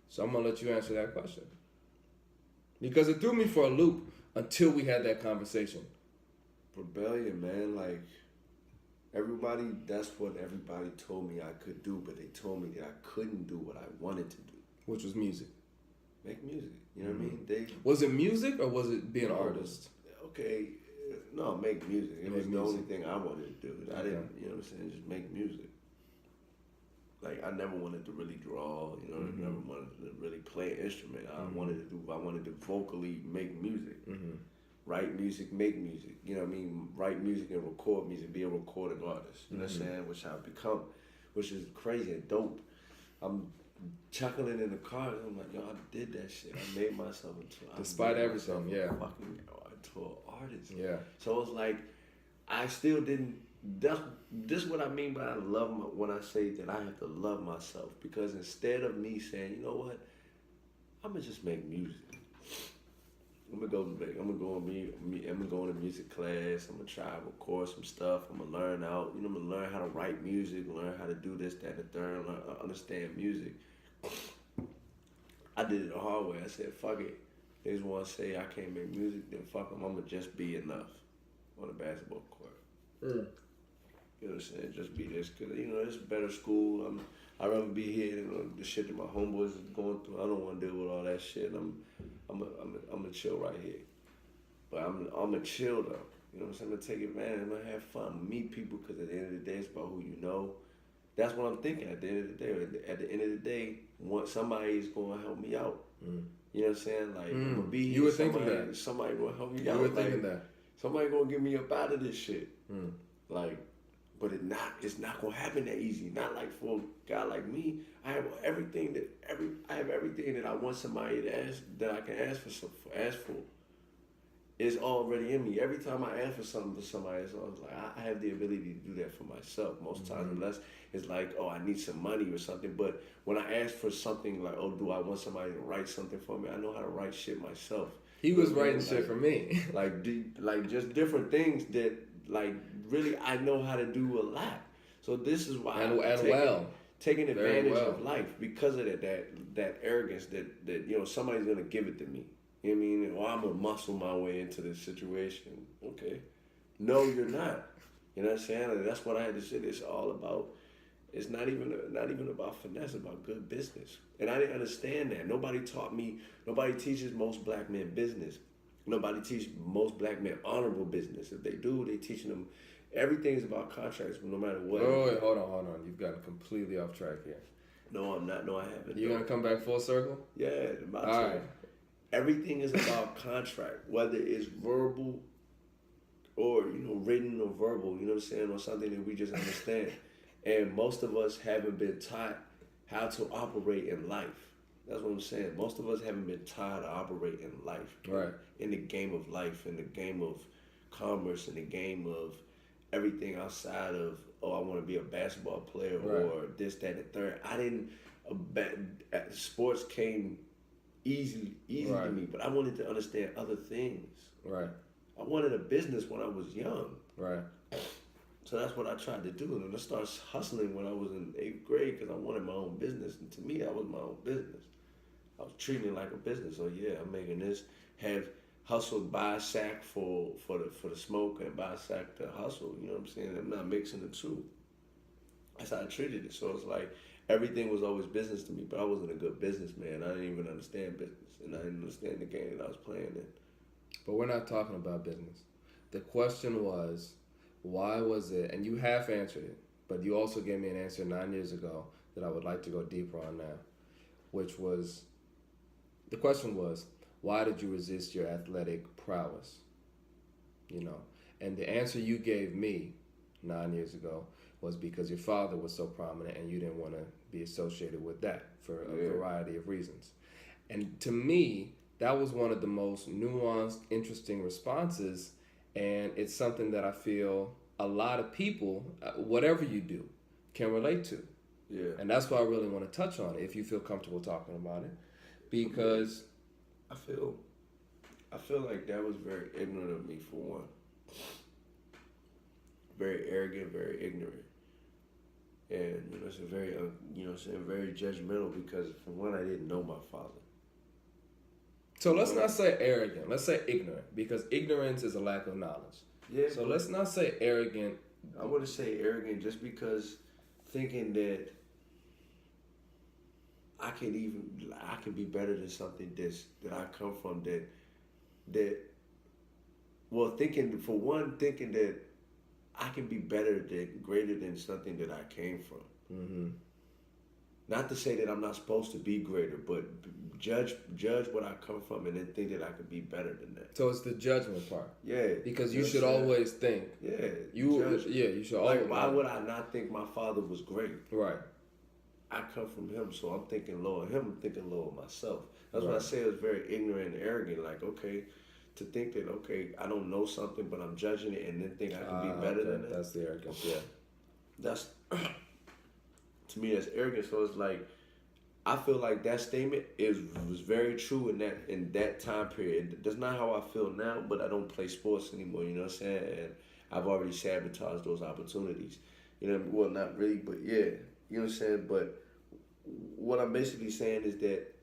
So I'm gonna let you answer that question because it threw me for a loop until we had that conversation. Rebellion, man. Like everybody, that's what everybody told me I could do, but they told me that I couldn't do what I wanted to do, Which was music. make music. You know what I mean? Was it music or was it being an artist? Okay, no, make music. It was Make the music. only thing I wanted to do. I didn't, you know what I'm saying? Just make music. Like I never wanted to really draw. You know, I never wanted to really play an instrument. I wanted to vocally make music. Write music, make music. You know what I mean? Write music and record music. Be a recording artist. You know what I'm saying? Which I've become, which is crazy and dope. I'm chuckling in the car and I'm like, yo, I did that shit. I made myself Despite everything, yeah. Fucking to an artist. Yeah. So it's like, I still didn't. This what I mean by when I say that I have to love myself, because instead of me saying, you know what, I'm gonna just make music. I'm gonna go into music class. I'm gonna try to record some stuff. I'm gonna learn out. I'm gonna learn how to write music, learn how to do this, that, and the third, understand music. I did it the hard way. I said, fuck it. They just want to say I can't make music, then fuck them. I'm gonna just be enough on the basketball court. You know what I'm saying? Just be this, because it's a better school. I'd rather be here than the shit that my homeboys is going through. I don't want to deal with all that shit. I'm gonna chill right here. But I'm gonna chill though. You know what I'm saying? I'm gonna take advantage. I'm gonna have fun, meet people, because at the end of the day, it's about who you know. That's what I'm thinking. At the end of the day, somebody is gonna help me out. You know what I'm saying? Like I'm gonna be here. You were thinking that. Somebody gonna help me out. You were thinking that. Somebody gonna get me up out of this shit. Like, but it's not gonna happen that easy. Not like for a guy like me. I have everything that I want somebody to ask, that I can ask for. It's already in me. Every time I ask for something for somebody, it's always like I have the ability to do that for myself. Most times, unless it's like, oh, I need some money or something. But when I ask for something like, oh, do I want somebody to write something for me? I know how to write shit myself. He was writing shit for me. like just different things that like really I know how to do a lot. So this is why taking advantage of life, because of that arrogance that somebody's gonna give it to me. You know what I mean? Or I'm gonna muscle my way into this situation. Okay. No, you're not. You know what I'm saying? And that's what I had to say. It's all about. It's not even about finesse. It's about good business. And I didn't understand that. Nobody taught me. Nobody teaches most black men business. Nobody teaches most black men honorable business. If they do, they teaching them. Everything's about contracts, no matter what. Oh, wait, hold on. You've gotten completely off track here. No, I'm not. No, I haven't. You gonna come back full circle? Yeah, about all right. Everything is about contract, whether it's verbal or written or verbal. You know what I'm saying, or something that we just understand. And most of us haven't been taught how to operate in life. That's what I'm saying. Most of us haven't been taught to operate in life. Right. In the game of life, in the game of commerce, in the game of everything outside of, I want to be a basketball player, right, or this, that, and the third. I didn't. Sports came easy right, to me, but I wanted to understand other things. Right. I wanted a business when I was young. Right. So that's what I tried to do. And I started hustling when I was in 8th grade because I wanted my own business. And to me, that was my own business. I was treating it like a business. So yeah, I'm making this. Have hustled, buy a sack for the smoke and buy a sack to hustle. You know what I'm saying? I'm not mixing the two. That's how I treated it. So it's like everything was always business to me, but I wasn't a good businessman. I didn't even understand business, and I didn't understand the game that I was playing in. But we're not talking about business. The question was, why was it, and you half answered it, but you also gave me an answer 9 years ago that I would like to go deeper on now, which was, the question was, why did you resist your athletic prowess? You know, and the answer you gave me 9 years ago was because your father was so prominent and you didn't want to be associated with that for a variety of reasons. And to me, that was one of the most nuanced, interesting responses, and it's something that I feel a lot of people, whatever you do, can relate to. Yeah. And that's why I really want to touch on it, if you feel comfortable talking about it, because I feel like that was very ignorant of me, for one. Very arrogant, very ignorant. And, you know, it's a very, very judgmental, because for one, I didn't know my father. So let's not say arrogant. Let's say ignorant, because ignorance is a lack of knowledge. Yeah. So let's not say arrogant. I want to say arrogant just because thinking that I can be better than something that I come from, thinking that I can be greater than something that I came from. Mm-hmm. Not to say that I'm not supposed to be greater, but judge what I come from and then think that I could be better than that. So it's the judgment part. Yeah. Because you should always think. Yeah. You should always. Like, why would I not think my father was great? Right. I come from him, so I'm thinking low of him, I'm thinking low of myself. That's why I say it was very ignorant and arrogant. Like, okay, to think that, okay, I don't know something, but I'm judging it and then think I can be better than that. That's the arrogance, yeah. That's, to me, that's arrogant. So it's like, I feel like that statement was very true in that time period. That's not how I feel now, but I don't play sports anymore, you know what I'm saying? And I've already sabotaged those opportunities. You know, well, not really, but yeah, you know what I'm saying? But what I'm basically saying is that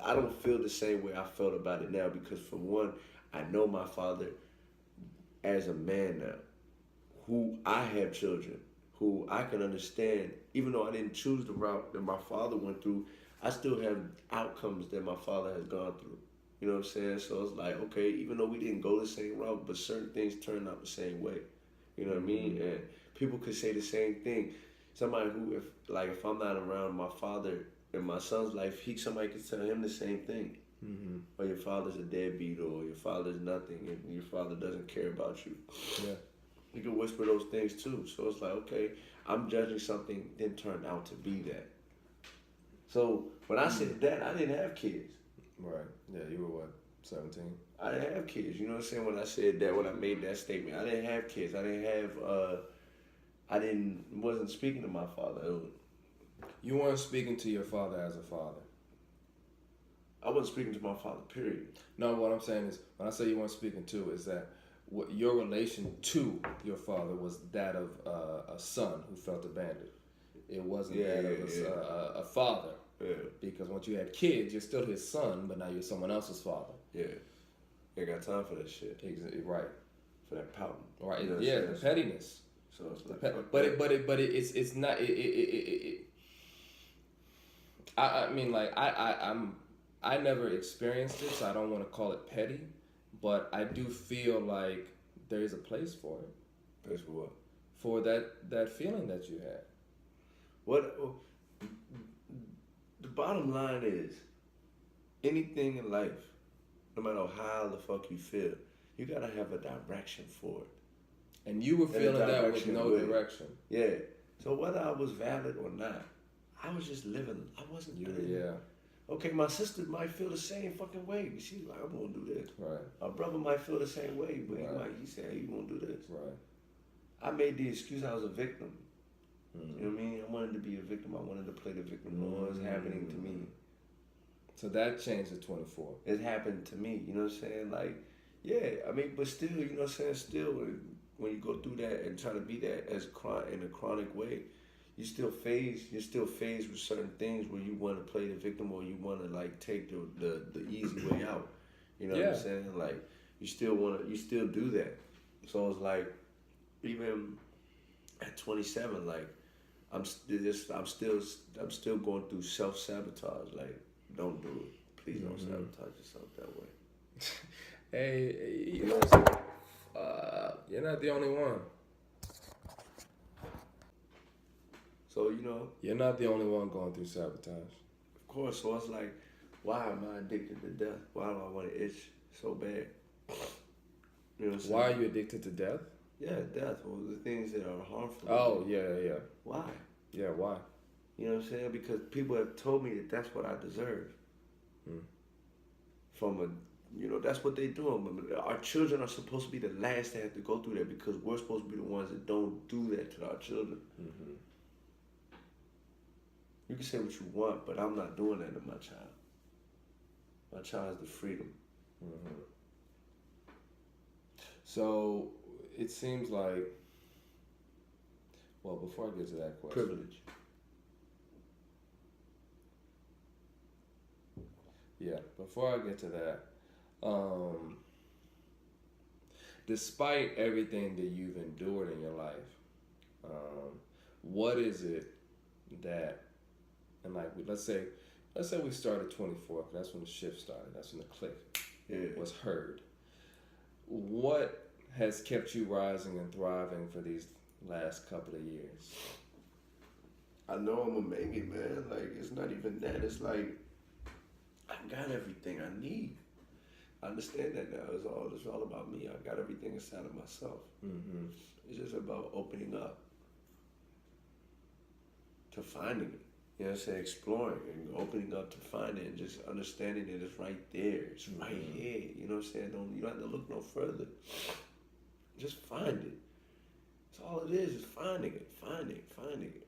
I don't feel the same way I felt about it now, because for one, I know my father as a man now, who I have children, who I can understand, even though I didn't choose the route that my father went through, I still have outcomes that my father has gone through. You know what I'm saying? So it's like, okay, even though we didn't go the same route, but certain things turned out the same way. You know what I mean? And people could say the same thing. Somebody who, if I'm not around my father in my son's life, somebody could tell him the same thing. Mm-hmm. Or your father's a deadbeat, or your father's nothing, and your father doesn't care about you. Yeah. You can whisper those things too. So it's like, okay, I'm judging something, then turned out to be that. So when I said that, I didn't have kids. Right. Yeah, you were what, 17? I didn't have kids. You know what I'm saying? When I said that, when I made that statement, I didn't have kids. I didn't have, wasn't speaking to my father. You weren't speaking to your father as a father. I wasn't speaking to my father, period. No, what I'm saying is, when I say you weren't speaking to, is that what your relation to your father was that of a son who felt abandoned. It wasn't that of a father. Yeah. Because once you had kids, you're still his son, but now you're someone else's father. Yeah. You ain't got time for that shit. Right. For that pouting. Right. You know yeah, the pettiness. So it's like, it's not. I mean, like I never experienced it, so I don't want to call it petty, but I do feel like there is a place for it. Place for what? For that feeling that you had. The bottom line is, anything in life, no matter how the fuck you feel, you gotta have a direction for it. And you were feeling that with no direction. Yeah. So whether I was valid or not, I was just living. I wasn't. Yeah. Okay, my sister might feel the same fucking way. She's like, I'm gonna do this. Right. My brother might feel the same way, but right. he said, hey, you gonna do this. Right. I made the excuse I was a victim. Mm-hmm. You know what I mean? I wanted to be a victim. I wanted to play the victim role. It's happening to me. So that changed at 24. It happened to me. You know what I'm saying? Like, yeah. I mean, but still, you know what I'm saying? Still, when you go through that and try to be that in a chronic way, you're still phased with certain things where you want to play the victim or you want to like take the easy way out. You know what I'm saying? Like, you still do that. So it's like, even at 27, like, I'm still going through self-sabotage. Like, don't do it. Please don't sabotage yourself that way. Hey, you know, you're not the only one. So, You're not the only one going through sabotage. of course, so it's like, why am I addicted to death? Why do I want to itch so bad? You know what I'm saying? Why are you addicted to death? Yeah, death. Well, the things that are harmful. Oh, yeah. Why? Yeah, why? You know what I'm saying? Because people have told me that that's what I deserve. That's what they do. Our children are supposed to be the last to have to go through that because we're supposed to be the ones that don't do that to our children. Mm-hmm. You can say what you want, but I'm not doing that to my child. My child has the freedom. Mm-hmm. So it seems like, well, before I get to that question. Privilege. Yeah, before I get to that, despite everything that you've endured in your life, what is it that, and like, let's say we started 24, that's when the shift started, that's when the click was heard. What has kept you rising and thriving for these last couple of years? I know I'm gonna make it, man. Like, it's not even that. It's like, I got everything I need. I understand that now. It's all about me. I got everything inside of myself. Mm-hmm. It's just about opening up to finding it. You know what I'm saying? Exploring and opening up to find it and just understanding that it's right there. It's right here. You know what I'm saying? You don't have to look no further. Just find it. That's all it is finding it.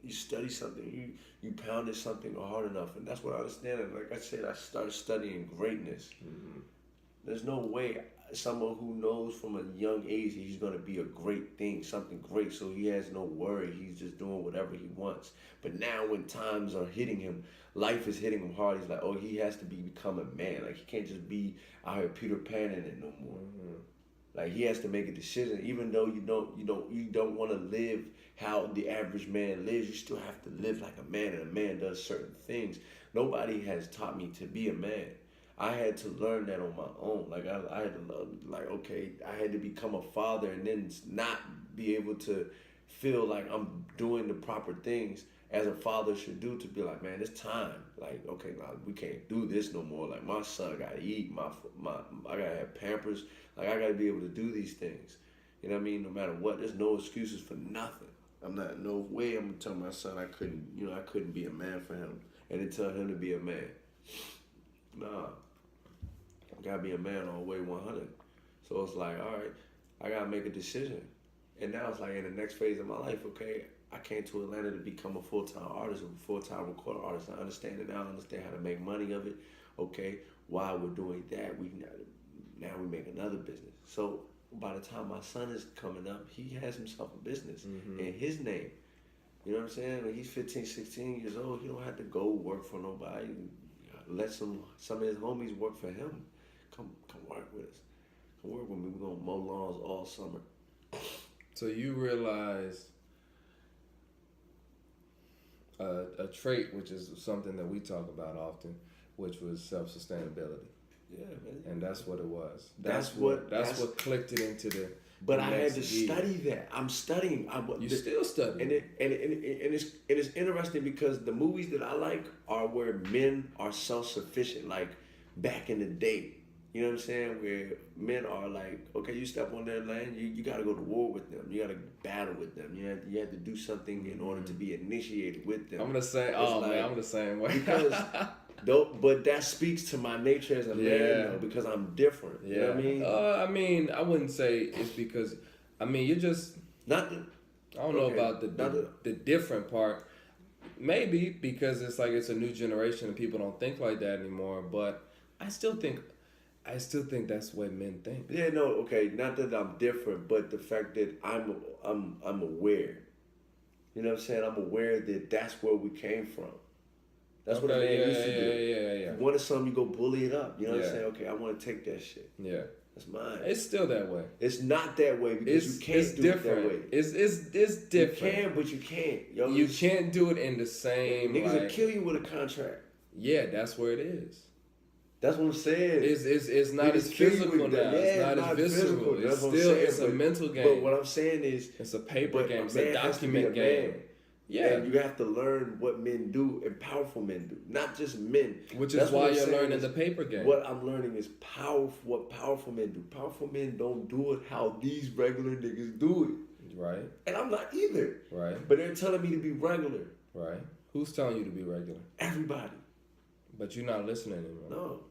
You study something, you pounded something hard enough, and that's what I understand. And like I said, I started studying greatness. Mm-hmm. There's no way someone who knows from a young age he's going to be a great thing, something great, so he has no worry. He's just doing whatever he wants. But now when times are hitting him, life is hitting him hard, he's like, oh, he has to become a man. Like, he can't just be out here Peter Panning it no more. Mm-hmm. Like, he has to make a decision. Even though you don't want to live how the average man lives, you still have to live like a man, and a man does certain things. Nobody has taught me to be a man. I had to learn that on my own. Like, I had to okay, I had to become a father and then not be able to feel like I'm doing the proper things as a father should do, to be like, man, it's time. Like, okay, now we can't do this no more. Like, my son gotta eat, I gotta have Pampers. Like, I gotta be able to do these things. You know what I mean? No matter what, there's no excuses for nothing. No way I'm gonna tell my son I couldn't be a man for him and then tell him to be a man. Nah. I gotta be a man all the way 100. So it's like, all right, I gotta make a decision. And now it's like, in the next phase of my life, okay, I came to Atlanta to become a full-time artist, a full-time recording artist. I understand it now. I understand how to make money of it. Okay, while we're doing that, now we make another business. So by the time my son is coming up, he has himself a business in his name. You know what I'm saying? When he's 15, 16 years old, he don't have to go work for nobody. Let some of his homies work for him. Come work with us. Come work with me. We're gonna mow lawns all summer. So you realize a trait, which is something that we talk about often, which was self-sustainability. Yeah, man. And that's what it was. That's what clicked it into the. But I had to study that. I'm studying. Still studying. And it's interesting because the movies that I like are where men are self-sufficient, like back in the day. You know what I'm saying? Where men are like, okay, you step on their land, you got to go to war with them. You got to battle with them. You have to do something in order to be initiated with them. I'm the same. I'm the same way. Because, but that speaks to my nature as a man, though, because I'm different. Yeah. You know what I mean? I wouldn't say it's because, you're just not. I don't know about the different part. Maybe because it's like it's a new generation and people don't think like that anymore. But I still think that's the way men think. Yeah, no, okay. Not that I'm different, but the fact that I'm aware. You know what I'm saying? I'm aware that that's where we came from. That's what a man used to do. Yeah. If you wanted something, you go bully it up. You know what I'm saying? Okay, I want to take that shit. Yeah. That's mine. It's still that way. It's not that way because you can't do it that way. It's different. You can, but you can't. Yo, you can't do it in the same. Niggas will kill you with a contract. Yeah, that's where it is. That's what I'm saying. It's not as physical now. Yeah, it's not as visceral. It's still it's a mental game. But what I'm saying is it's a paper game. It's a document game. Yeah. And you have to learn what men do and powerful men do. Not just men. Which is why you're learning the paper game. What I'm learning is what powerful men do. Powerful men don't do it how these regular niggas do it. Right. And I'm not either. Right. But they're telling me to be regular. Right. Who's telling you to be regular? Everybody. But you're not listening anymore. No.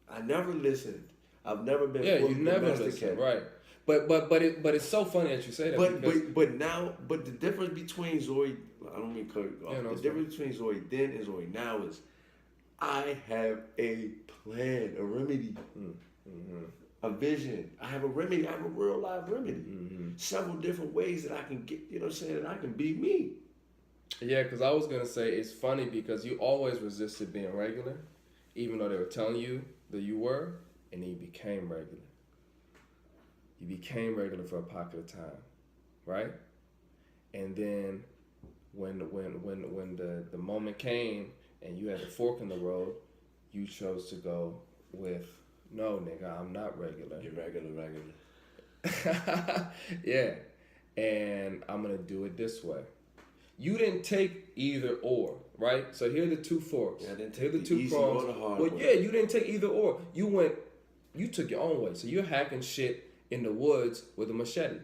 I never listened. I've never been you never listened. Right. But it's so funny that you say that. But the difference between Zoe, I don't mean cut you off. The difference between Zoe then and Zoe now is I have a plan, a remedy, a vision. I have a remedy. I have a real life remedy. Several different ways that I can get, you know what I'm saying, that I can be me. Yeah, because I was going to say it's funny because you always resisted being regular, even though they were telling you that you were, and then you became regular. You became regular for a pocket of time, right? And then when the moment came and you had a fork in the road, you chose to go with, no, nigga, I'm not regular. You're regular. Yeah. And I'm going to do it this way. You didn't take either or, right? So here are the two forks. Yeah, I didn't here take are the two prongs. Well, yeah, you didn't take either or. You took your own way. So you're hacking shit in the woods with a machete.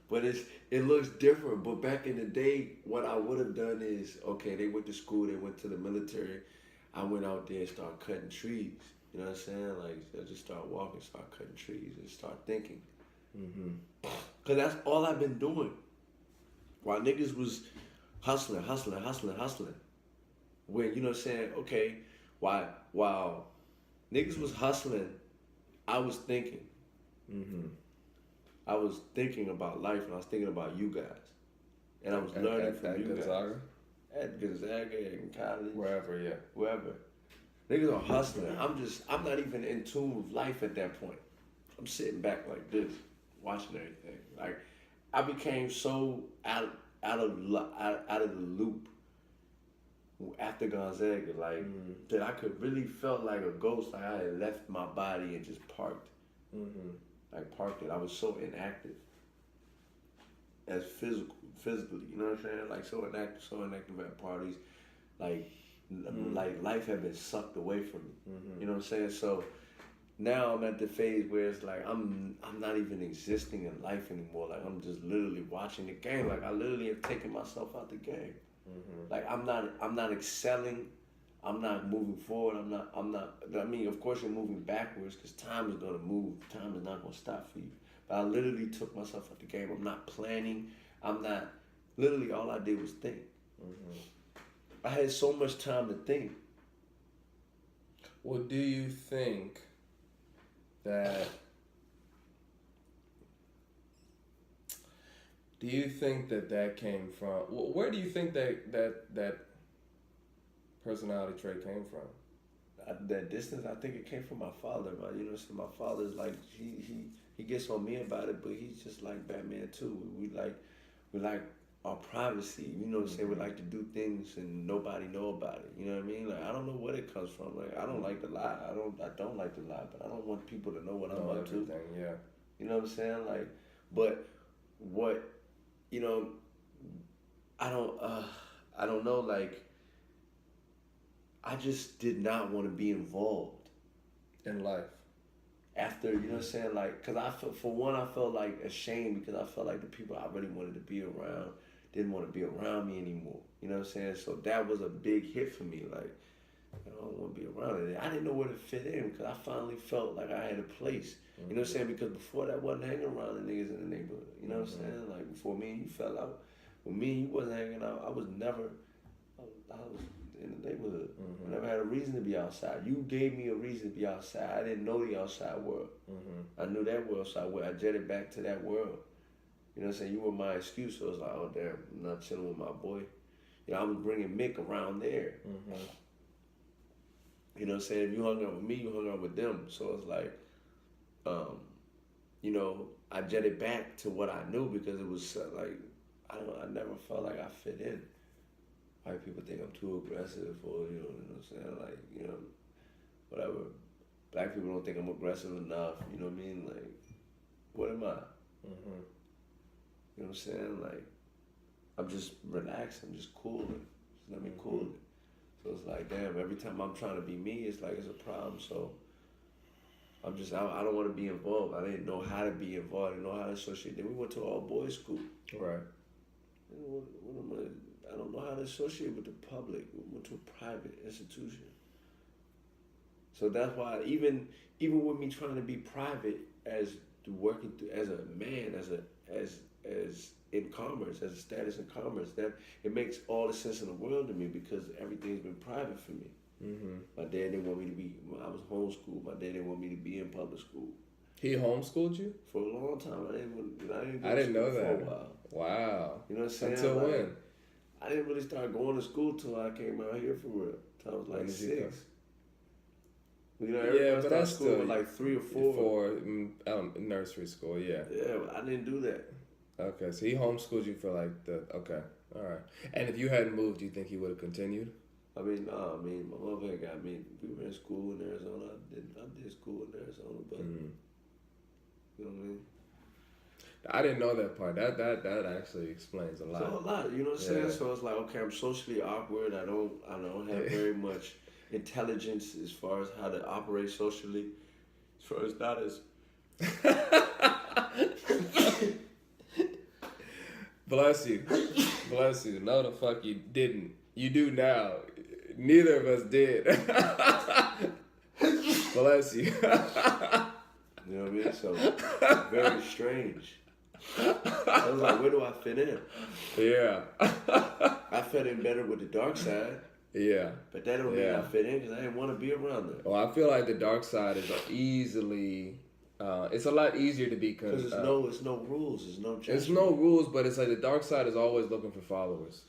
But it looks different. But back in the day, what I would have done is, okay, they went to school, they went to the military. I went out there and started cutting trees. You know what I'm saying? Like, I just start walking, start cutting trees, and start thinking. Because that's all I've been doing. While niggas was hustling. When, you know what I'm saying? Okay, while niggas was hustling, I was thinking. I was thinking about life, and I was thinking about you guys. And I was learning from you guys. At Gonzaga, in college. Wherever. Niggas are hustling. I'm not even in tune with life at that point. I'm sitting back like this, watching everything. Like, I became so out of the loop after Gonzaga, like that I could really felt like a ghost. Like I had left my body and just parked, like parked it. I was so inactive, as physically, you know what I'm saying? Like so inactive at parties, like life had been sucked away from me. You know what I'm saying? So now I'm at the phase where it's like I'm not even existing in life anymore. Like I'm just literally watching the game. Like I literally have taken myself out the game. Like I'm not excelling. I'm not moving forward. I'm not. I mean, of course you're moving backwards because time is gonna move. Time is not gonna stop for you. But I literally took myself out the game. I'm not planning. I'm not. Literally, all I did was think. I had so much time to think. Well, do you think that came from? Where do you think that personality trait came from? That distance, I think it came from my father, man. You know, so my father's like he gets on me about it, but he's just like Batman too. We like our privacy. You know what I'm saying? We like to do things and nobody know about it. You know what I mean? Like I don't know what it comes from. Like I don't like to lie. I don't like to lie, but I don't want people to know what I'm up to. Yeah. You know what I'm saying? Like, but what, you know, I don't know. Like, I just did not want to be involved in life. After, you know what I'm saying? Like, because I felt like ashamed because I felt like the people I really wanted to be around didn't want to be around me anymore. You know what I'm saying? So that was a big hit for me. Like, I don't want to be around it. I didn't know where to fit in because I finally felt like I had a place. You know what I'm saying? Because before that, I wasn't hanging around the niggas in the neighborhood. You know what I'm saying? Like, before me and you fell out. When me and you wasn't hanging out, I was in the neighborhood. I never had a reason to be outside. You gave me a reason to be outside. I didn't know the outside world. I knew that world, so I jetted back to that world. You know what I'm saying? You were my excuse. So I was like, oh, damn, I'm not chilling with my boy. You know, I was bringing Mick around there. You know what I'm saying? If you hung out with me, you hung out with them. So it's like, you know, I jetted back to what I knew because it was like, I never felt like I fit in. White people think I'm too aggressive or, you know what I'm saying? Like, you know, whatever. Black people don't think I'm aggressive enough, you know what I mean? Like, what am I? Mm-hmm. You know what I'm saying? Like, I'm just relaxed, I'm just cooling. Just let me cool it. So it's like, damn, every time I'm trying to be me, it's like it's a problem. So I don't want to be involved. I didn't know how to be involved. I didn't know how to associate. Then we went to all boys school. Right. I don't know how to associate with the public. We went to a private institution. So that's why even with me trying to be private as working as a man, as in commerce, as a status in commerce, that it makes all the sense in the world to me because everything's been private for me. Mm-hmm. My dad didn't want me to be. I was homeschooled. My dad didn't want me to be in public school. He homeschooled you? For a long time. I didn't know that. For a while. Wow. You know what I'm saying? Until like, when? I didn't really start going to school till I came out here for real. Till I was like 6. You know, everybody started school with like 3 or 4. Nursery school, yeah. Yeah, but I didn't do that. Okay, so he homeschooled you for like okay, all right. And if you hadn't moved, do you think he would have continued? I mean, my mother got me. We were in school in Arizona. I did school in Arizona, but you know what I mean. I didn't know that part. That actually explains a lot. So a lot, you know what I'm saying. So it's like, okay, I'm socially awkward. I don't have very much intelligence as far as how to operate socially. As far as not as. Bless you. Bless you. No, the fuck you didn't. You do now. Neither of us did. Bless you. You know what I mean? So, very strange. I was like, where do I fit in? Yeah. I fit in better with the dark side. Yeah. But that don't mean I fit in because I didn't want to be around them. Well, I feel like the dark side is easily... it's a lot easier to be because it's no rules, there's no judgment. There's no rules, but it's like the dark side is always looking for followers.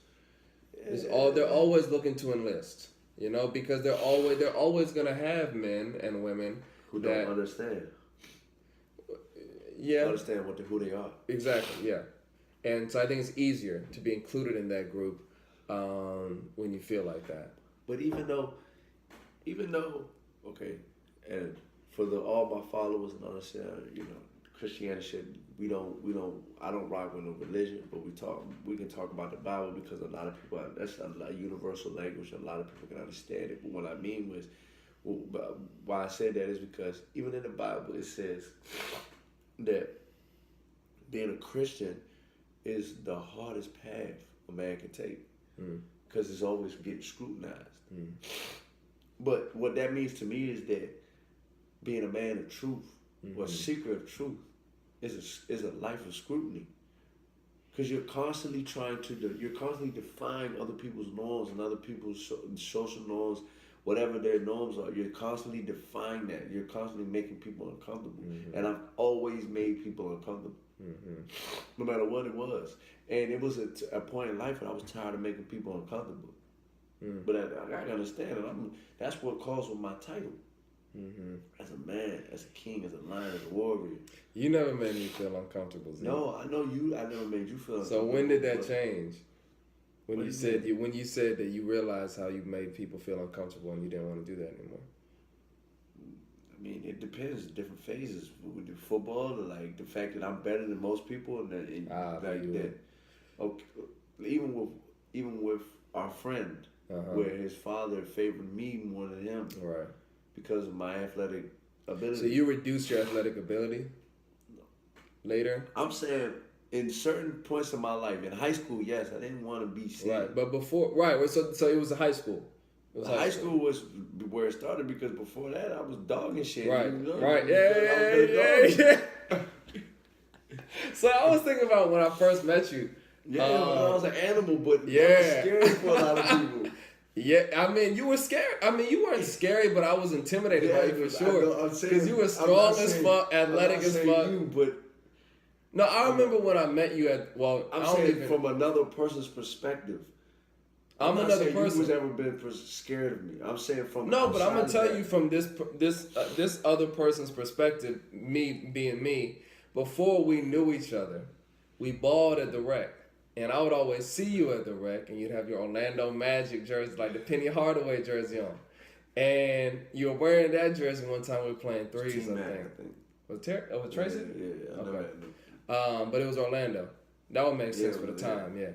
Yeah. They're always looking to enlist, you know, because they're always gonna have men and women who don't understand. Yeah, understand who they are. Exactly. Yeah, and so I think it's easier to be included in that group when you feel like that. But even though, okay, and for all my followers and understand, you know, Christianity shit, I don't rock with no religion, but we can talk about the Bible because a lot of people, that's a universal language, a lot of people can understand it. But what I mean was, why I said that is because even in the Bible it says that being a Christian is the hardest path a man can take because it's always getting scrutinized. But what that means to me is that being a man of truth or a seeker of truth is a life of scrutiny, because you're constantly defying other people's norms and other people's social norms, whatever their norms are. You're constantly defying that. You're constantly making people uncomfortable, and I've always made people uncomfortable, no matter what it was. And it was a point in life when I was tired of making people uncomfortable. But I gotta understand it. That's what caused with my title. As a man, as a king, as a lion, as a warrior. You never made me feel uncomfortable, Z. No, I know you. I never made you feel uncomfortable. So when did that change? When you said that you realized how you made people feel uncomfortable and you didn't want to do that anymore. I mean, it depends. Different phases. With the football, like the fact that I'm better than most people, and that. Okay, even with our friend, where his father favored me more than him. Right. Because of my athletic ability. So you reduced your athletic ability? No. Later? I'm saying in certain points of my life, in high school, yes, I didn't want to be seen. Right, but before, so it was a high school. High school was where it started because before that I was dogging shit. Right, you know? right, yeah. So I was thinking about when I first met you. Yeah, I was an animal, but I was scary for a lot of people. Yeah, I mean, you were scared. I mean, you weren't scary, but I was intimidated by you for sure. Because you were strong as fuck, athletic as fuck. No, I remember when I met you at, I'm saying from another person's perspective. I'm not another saying person. You was ever been scared of me. I'm saying from No, but I'm gonna tell that. you from this other person's perspective, me being me. Before we knew each other, we balled at the rec, and I would always see you at the rec, and you'd have your Orlando Magic jersey, like the Penny Hardaway jersey on, and you were wearing that jersey one time we were playing threes. I think. Was Tracy? Yeah. Okay. But it was Orlando. That would make sense for the time. Yeah.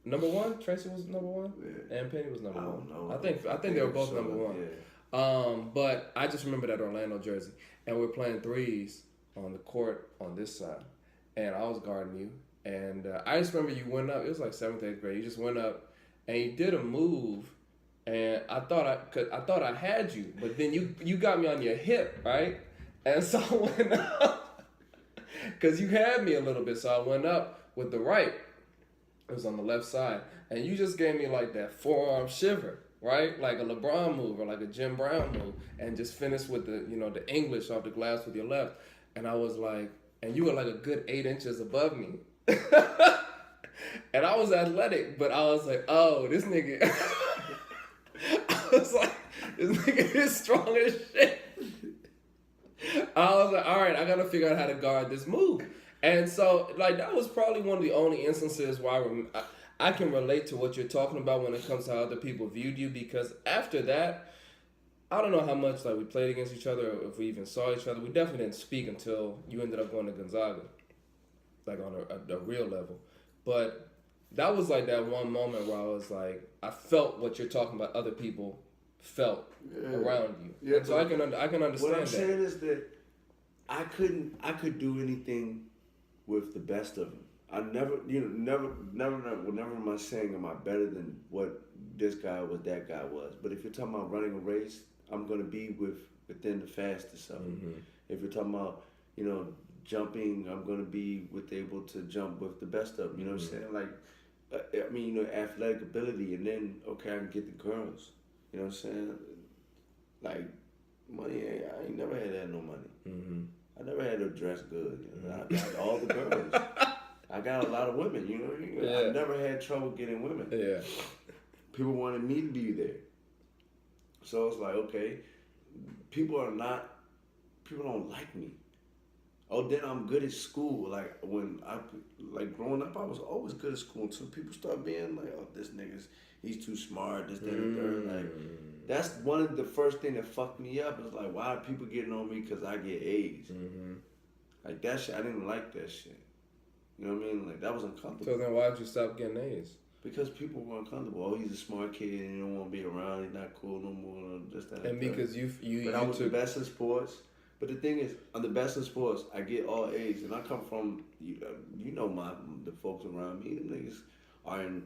Number one, Tracy was number one, and Penny was number one. Know. I think they were both number one. Yeah. But I just remember that Orlando jersey, and we were playing threes on the court on this side, and I was guarding you, and I just remember you went up. It was like 7th, 8th grade. You just went up, and you did a move, and I thought I had you, but then you got me on your hip, right? And so I went up because you had me a little bit, so I went up with the right. It was on the left side, and you just gave me like that forearm shiver, right? Like a LeBron move or like a Jim Brown move, and just finished with the English off the glass with your left. And I was like, and you were like a good 8 inches above me. And I was athletic, but I was like, oh, this nigga. I was like, this nigga is strong as shit. I was like, all right, I gotta figure out how to guard this move. And so, like, that was probably one of the only instances where I can relate to what you're talking about when it comes to how other people viewed you, because after that, I don't know how much, like, we played against each other or if we even saw each other. We definitely didn't speak until you ended up going to Gonzaga, like, on a real level. But that was, like, that one moment where I was like, I felt what you're talking about other people felt around you. Yeah, and so I can understand what I'm that. saying is that I could do anything with the best of them. I never am I saying am I better than what this guy was, that guy was. But if you're talking about running a race, I'm gonna be within the fastest of them. Mm-hmm. If you're talking about jumping, I'm gonna be able to jump with the best of them. You know what I'm saying? Like, athletic ability, and then I can get the girls. You know what I'm saying? Like, money, I ain't never had no money. Mm-hmm. I never had to dress good. I got all the girls. I got a lot of women. I never had trouble getting women. Yeah. People wanted me to be there. So it's like, okay, people don't like me. Oh, then I'm good at school. Like, when growing up, I was always good at school until people start being like, oh, this nigga's, he's too smart, this, that, and third. Like, that's one of the first thing that fucked me up. Is like, why are people getting on me because I get A's? Mm-hmm. Like, that shit, I didn't like that shit. You know what I mean? Like, that was uncomfortable. So then why did you stop getting A's? Because people were uncomfortable. Oh, he's a smart kid and you don't want to be around. He's not cool no more. Just that. And because But I was the best in sports. But the thing is, I'm the best in sports. I get all A's, and I come from the folks around me. The niggas are in.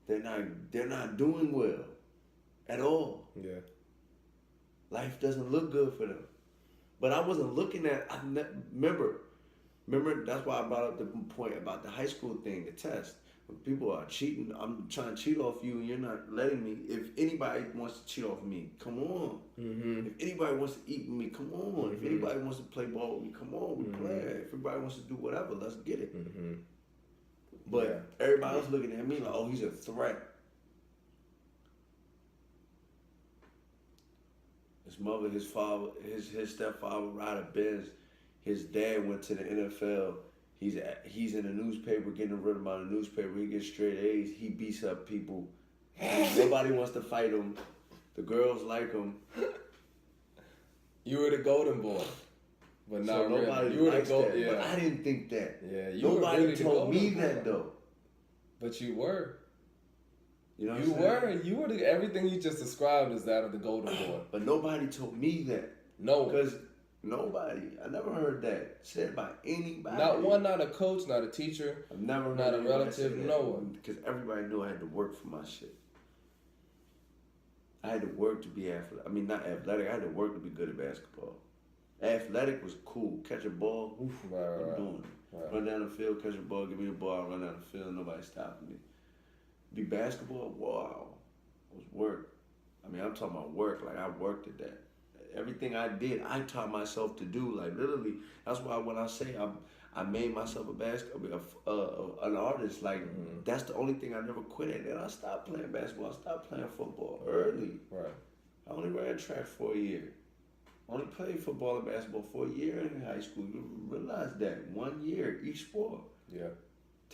They're not doing well, at all. Yeah. Life doesn't look good for them. But I wasn't looking at. Remember. That's why I brought up the point about the high school thing, the test. When people are cheating, I'm trying to cheat off you, and you're not letting me. If anybody wants to cheat off me, come on. Mm-hmm. If anybody wants to eat with me, come on. Mm-hmm. If anybody wants to play ball with me, come on. We play. If everybody wants to do whatever, let's get it. Mm-hmm. But everybody else looking at me like, oh, he's a threat. His mother, his father, his stepfather ride a Benz. His dad went to the NFL. He's in the newspaper, getting written about in the newspaper. He gets straight A's. He beats up people. Nobody wants to fight him. The girls like him. You were the golden boy, but not so nobody really. You were likes the golden. that. Yeah. But I didn't think that. Yeah, nobody really told me that boy. though. But you were. You know what you I'm were. saying? You were. Everything you just described is that of the golden boy. But nobody told me that. No, because. Nobody. I never heard that said by anybody. Not one, not a coach, not a teacher. I've never heard not a relative, no one. Because everybody knew I had to work for my shit. I had to work to be athletic. I mean, not athletic. I had to work to be good at basketball. Athletic was cool. Catch a ball, I'm doing it. Right. Run down the field, catch a ball, give me the ball, run down the field, nobody stopping me. Be basketball, wow. It was work. I mean, I'm talking about work. Like, I worked at that. Everything I did, I taught myself to do. Like, literally, that's why when I say I made myself an artist. Like that's the only thing I never quit at. And I stopped playing basketball. I stopped playing football early. Right. I only ran track for a year. I only played football and basketball for a year in high school. You realize that 1 year each sport. Yeah.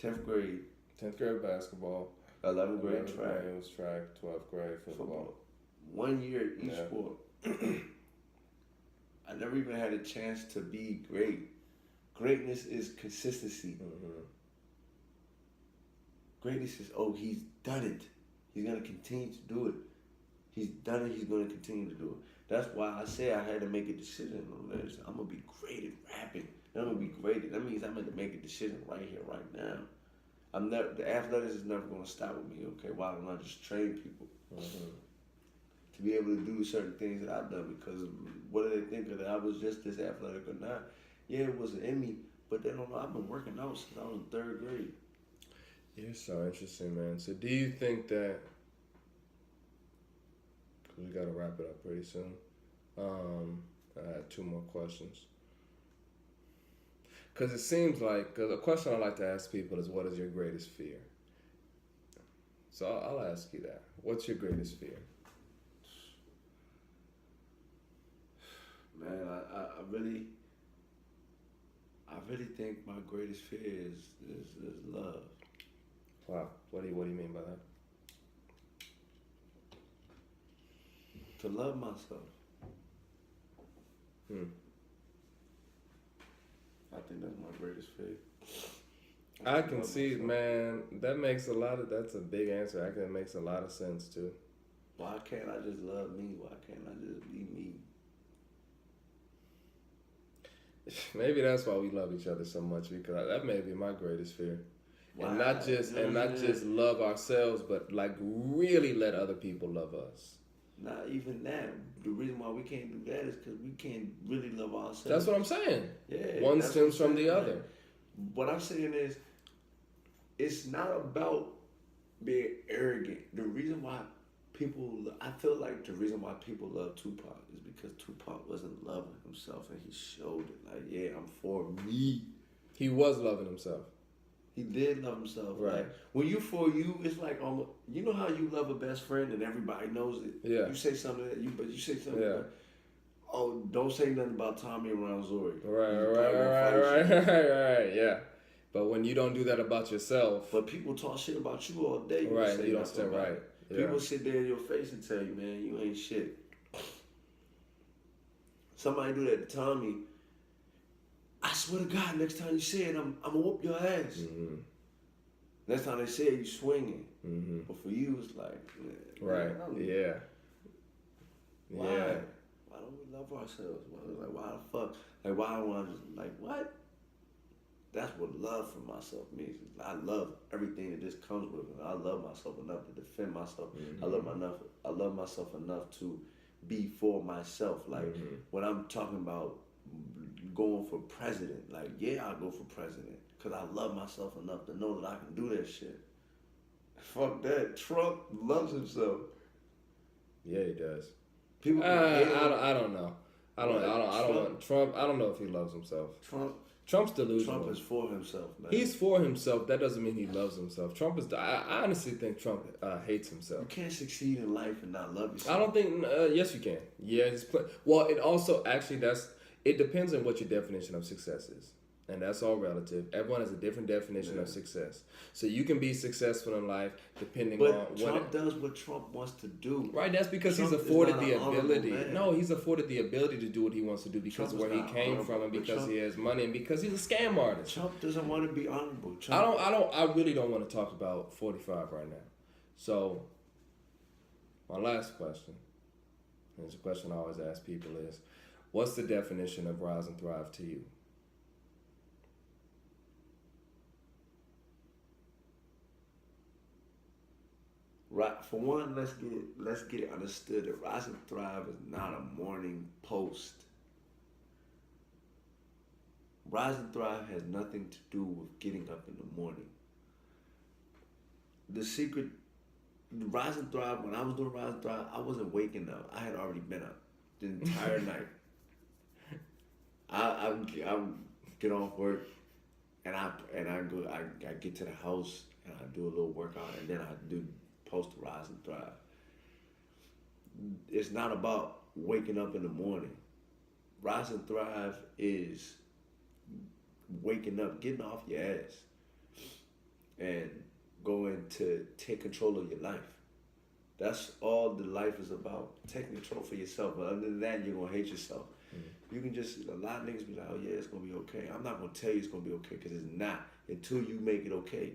10th grade. 10th grade basketball. 11th grade track. Grade was track. 12th grade football. 1 year each sport. I never even had a chance to be great. Greatness is consistency. Greatness is, he's done it. He's going to continue to do it. He's done it. He's going to continue to do it. That's why I say I had to make a decision on this. I'm going to be great at rapping. I'm going to be great. That means I'm going to make a decision right here, right now. The athletics is never going to stop with me, okay? Why don't I just train people? To be able to do certain things that I've done, because what do they think of that I was just this athletic or not? Yeah, it was in me, but they don't know I've been working out since I was in 3rd grade. You're so interesting, man. So do you think that, because we got to wrap it up pretty soon, I had 2 more questions. Because it seems like, because a question I like to ask people is, what is your greatest fear? So I'll ask you that. What's your greatest fear? Man, I really think my greatest fear is love. Wow. What do you mean by that? To love myself. I think that's my greatest fear. I can see, man, that's a big answer. It makes a lot of sense too. Why can't I just love me? Why can't I just be me? Maybe that's why we love each other so much, because that may be my greatest fear. Wow. And not just love ourselves, but like really let other people love us. Not even that. The reason why we can't do that is because we can't really love ourselves. That's what I'm saying. Yeah. One stems from the other. What I'm saying is, it's not about being arrogant. The reason why I feel like the reason why people love Tupac is because Tupac wasn't loving himself, and he showed it. Like, yeah, I'm for me. He was loving himself. He did love himself. Right. Like, when you for you, it's like almost, you know how you love a best friend and everybody knows it. Yeah. You say something but you say something. Yeah. Oh, don't say nothing about Tommy around Zori. Right. Yeah. But when you don't do that about yourself. But people talk shit about you all day. Right. You don't stand right. Yeah. People sit there in your face and tell you, man, you ain't shit. Somebody do that to Tommy. I swear to God, next time you say it, I'm gonna whoop your ass. Next time they say it, you swinging. But for you, it's like, man, right? Yeah. Why? Yeah. Why don't we love ourselves? Why the fuck? Like, why don't I just, like, what? That's what love for myself means. I love everything that this comes with. I love myself enough to defend myself. I love myself enough to be for myself. Like, when I'm talking about going for president, like, yeah, I'll go for president because I love myself enough to know that I can do that shit. Fuck that. Trump loves himself. Yeah, he does. People I don't know. I don't want Trump. I don't know if he loves himself. Trump's delusional. Trump is for himself, man. He's for himself. That doesn't mean he loves himself. I honestly think Trump hates himself. You can't succeed in life and not love yourself. I don't think. Yes, you can. Yeah, well, it also actually it depends on what your definition of success is, and that's all relative. Everyone has a different definition of success. So you can be successful in life depending on what. Trump does what Trump wants to do. Right, that's because he's afforded the ability. No, he's afforded the ability to do what he wants to do because of where he came from and because he has money and because he's a scam artist. Trump doesn't want to be honorable. I really don't want to talk about 45 right now. So, my last question, and it's a question I always ask people is, what's the definition of rise and thrive to you? Right. For one, let's get it understood that rise and thrive is not a morning post. Rise and thrive has nothing to do with getting up in the morning. The secret, rise and thrive. When I was doing rise and thrive, I wasn't waking up. I had already been up the entire night. I get off work, I get to the house and I do a little workout and then I do post to rise and thrive. It's not about waking up in the morning. Rise and thrive is waking up, getting off your ass, and going to take control of your life. That's all the life is about. Taking control for yourself. But other than that, you're gonna hate yourself. You can just, a lot of niggas be like, oh yeah, it's gonna be okay. I'm not gonna tell you it's gonna be okay, because it's not until you make it okay.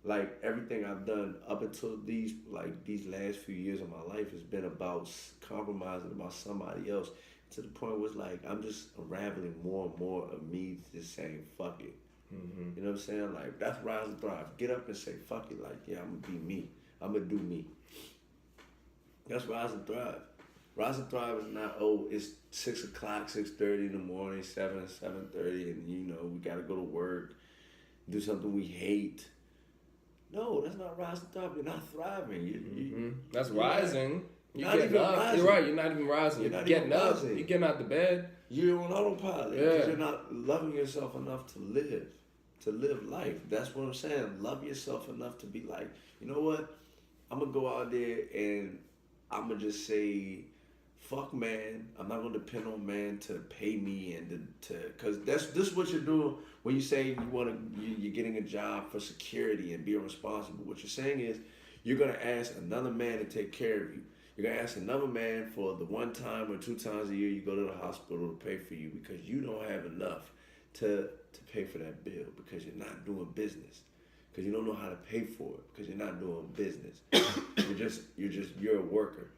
Like everything I've done up until these last few years of my life has been about compromising about somebody else, to the point where it's like I'm just unraveling more and more of me just saying fuck it. You know what I'm saying? Like that's rise and thrive. Get up and say fuck it. Like, yeah, I'm gonna be me. I'm gonna do me. That's rise and thrive. Rise and thrive is not, oh, it's 6 o'clock, 6:30 in the morning, 7:30, and you know, we gotta go to work, do something we hate. No, that's not rise and thrive. You're not thriving. That's rising. You're not getting even up. rising. You're right. You're not even rising. You're not getting even up. rising. You're getting out the bed. You're on autopilot Yeah. because you're not loving yourself enough to live life. That's what I'm saying. Love yourself enough to be like, you know what? I'm gonna go out there and I'm gonna just say, fuck man. I'm not gonna depend on man to pay me and because this is what you're doing when you say you're getting a job for security and being responsible. What you're saying is you're gonna ask another man to take care of you. You're gonna ask another man for the 1 time or 2 times a year you go to the hospital to pay for you, because you don't have enough to pay for that bill, because you're not doing business, because you don't know how to pay for it, because you're not doing business. you're a worker.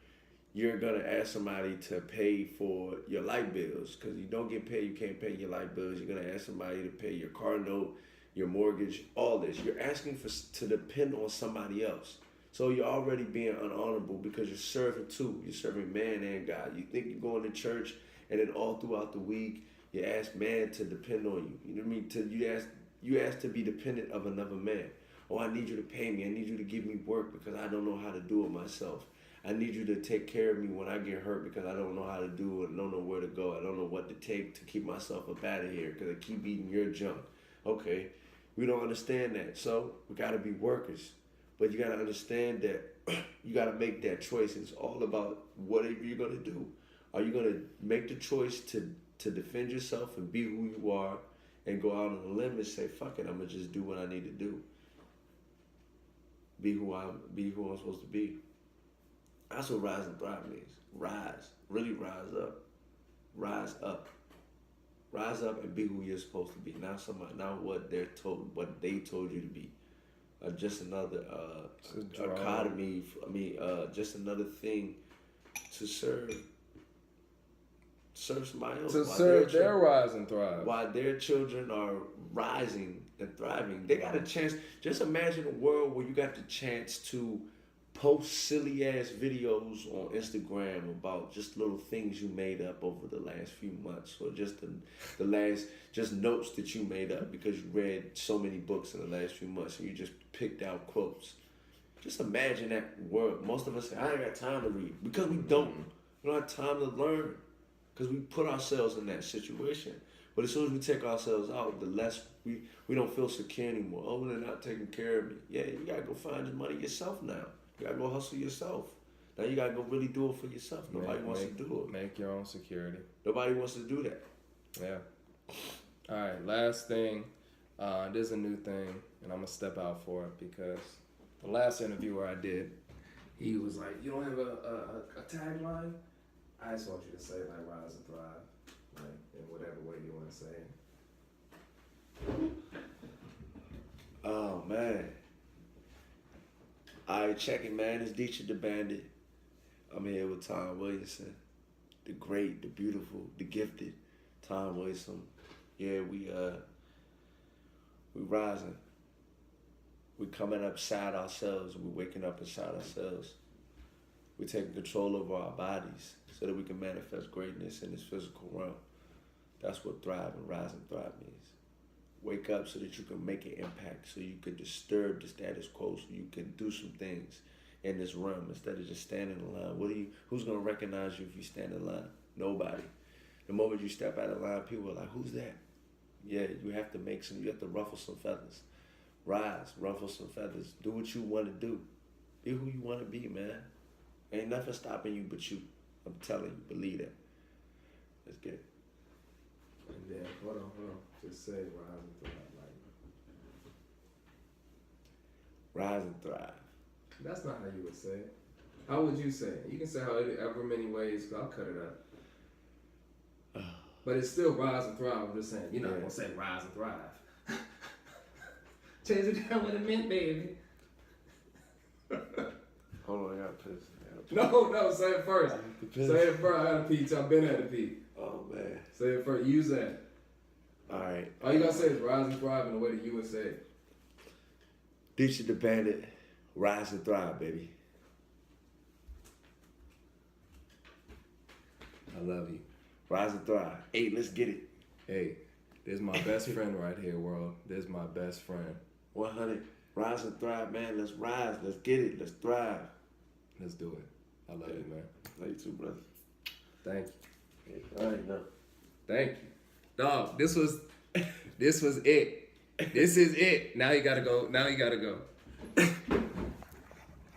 You're gonna ask somebody to pay for your light bills, because you don't get paid, you can't pay your light bills. You're gonna ask somebody to pay your car note, your mortgage, all this. You're asking to depend on somebody else. So you're already being unhonorable, because you're serving two. You're serving man and God. You think you're going to church, and then all throughout the week you ask man to depend on you. You know what I mean? You ask to be dependent of another man. Oh, I need you to pay me. I need you to give me work because I don't know how to do it myself. I need you to take care of me when I get hurt because I don't know how to do it. I don't know where to go. I don't know what to take to keep myself up out of here because I keep eating your junk. Okay, we don't understand that. So we got to be workers. But you got to understand that you got to make that choice. It's all about whatever you're going to do. Are you going to make the choice to defend yourself and be who you are and go out on a limb and say, fuck it, I'm going to just do what I need to do. Be who I'm supposed to be. That's what rise and thrive means. Rise. Really rise up. Rise up. Rise up and be who you're supposed to be. Not what they told you to be. Just another economy. Just another thing to serve somebody else. To serve their rise and thrive. While their children are rising and thriving, they got a chance. Just imagine a world where you got the chance to post silly ass videos on Instagram about just little things you made up over the last few months, or just the last just notes that you made up because you read so many books in the last few months and you just picked out quotes. Just imagine that world. Most of us say, I ain't got time to read, because we don't. We don't have time to learn because we put ourselves in that situation. But as soon as we take ourselves out, the less we don't feel secure anymore. Oh, they're not taking care of me. Yeah, you gotta go find the money yourself now. You gotta go hustle yourself. Now you gotta go really do it for yourself. Nobody wants to do it. Make your own security. Nobody wants to do that. Yeah. All right, last thing. This is a new thing, and I'm gonna step out for it because the last interviewer I did, he was like, "You don't have a tagline?" I just want you to say like "Rise and Thrive," like in whatever way you want to say it. Oh man. Alright, check it, man. It's Dtrick the Bandit. I'm here with Tom Williamson, the great, the beautiful, the gifted Tom Williamson. Yeah, we rising. We coming up inside ourselves. We waking up inside ourselves. We taking control over our bodies so that we can manifest greatness in this physical realm. That's what thrive and rise and thrive means. Wake up so that you can make an impact, so you can disturb the status quo, so you can do some things in this realm instead of just standing in line. Who's gonna recognize you if you stand in line? Nobody. The moment you step out of line, people are like, "Who's that?" Yeah, you have to you have to ruffle some feathers. Rise, ruffle some feathers. Do what you want to do. Be who you want to be, man. Ain't nothing stopping you but you. I'm telling you, believe that. Let's get it. And then, hold on. Just say rise and thrive. Rise and thrive. That's not how you would say it. How would you say it? You can say however many ways, I'll cut it up. But it's still rise and thrive. I'm just saying, you're not going to say rise and thrive. Change it down with a mint, baby. Hold on, I got pissed. No, say it first. Say it first. I had to pee. I've been at a pee. Oh, man. Say it first. Use that. All right. All you got to say is rise and thrive in the way that you would say it. Dtrick the Bandit, rise and thrive, baby. I love you. Rise and thrive. Hey, let's get it. Hey, there's my best friend right here, world. There's my best friend. 100. Rise and thrive, man. Let's rise. Let's get it. Let's thrive. Let's do it. I love you, man. Love you too, brother. Thank you. Hey, all right, now. Thank you. Dog, this was it. This is it. Now you gotta go.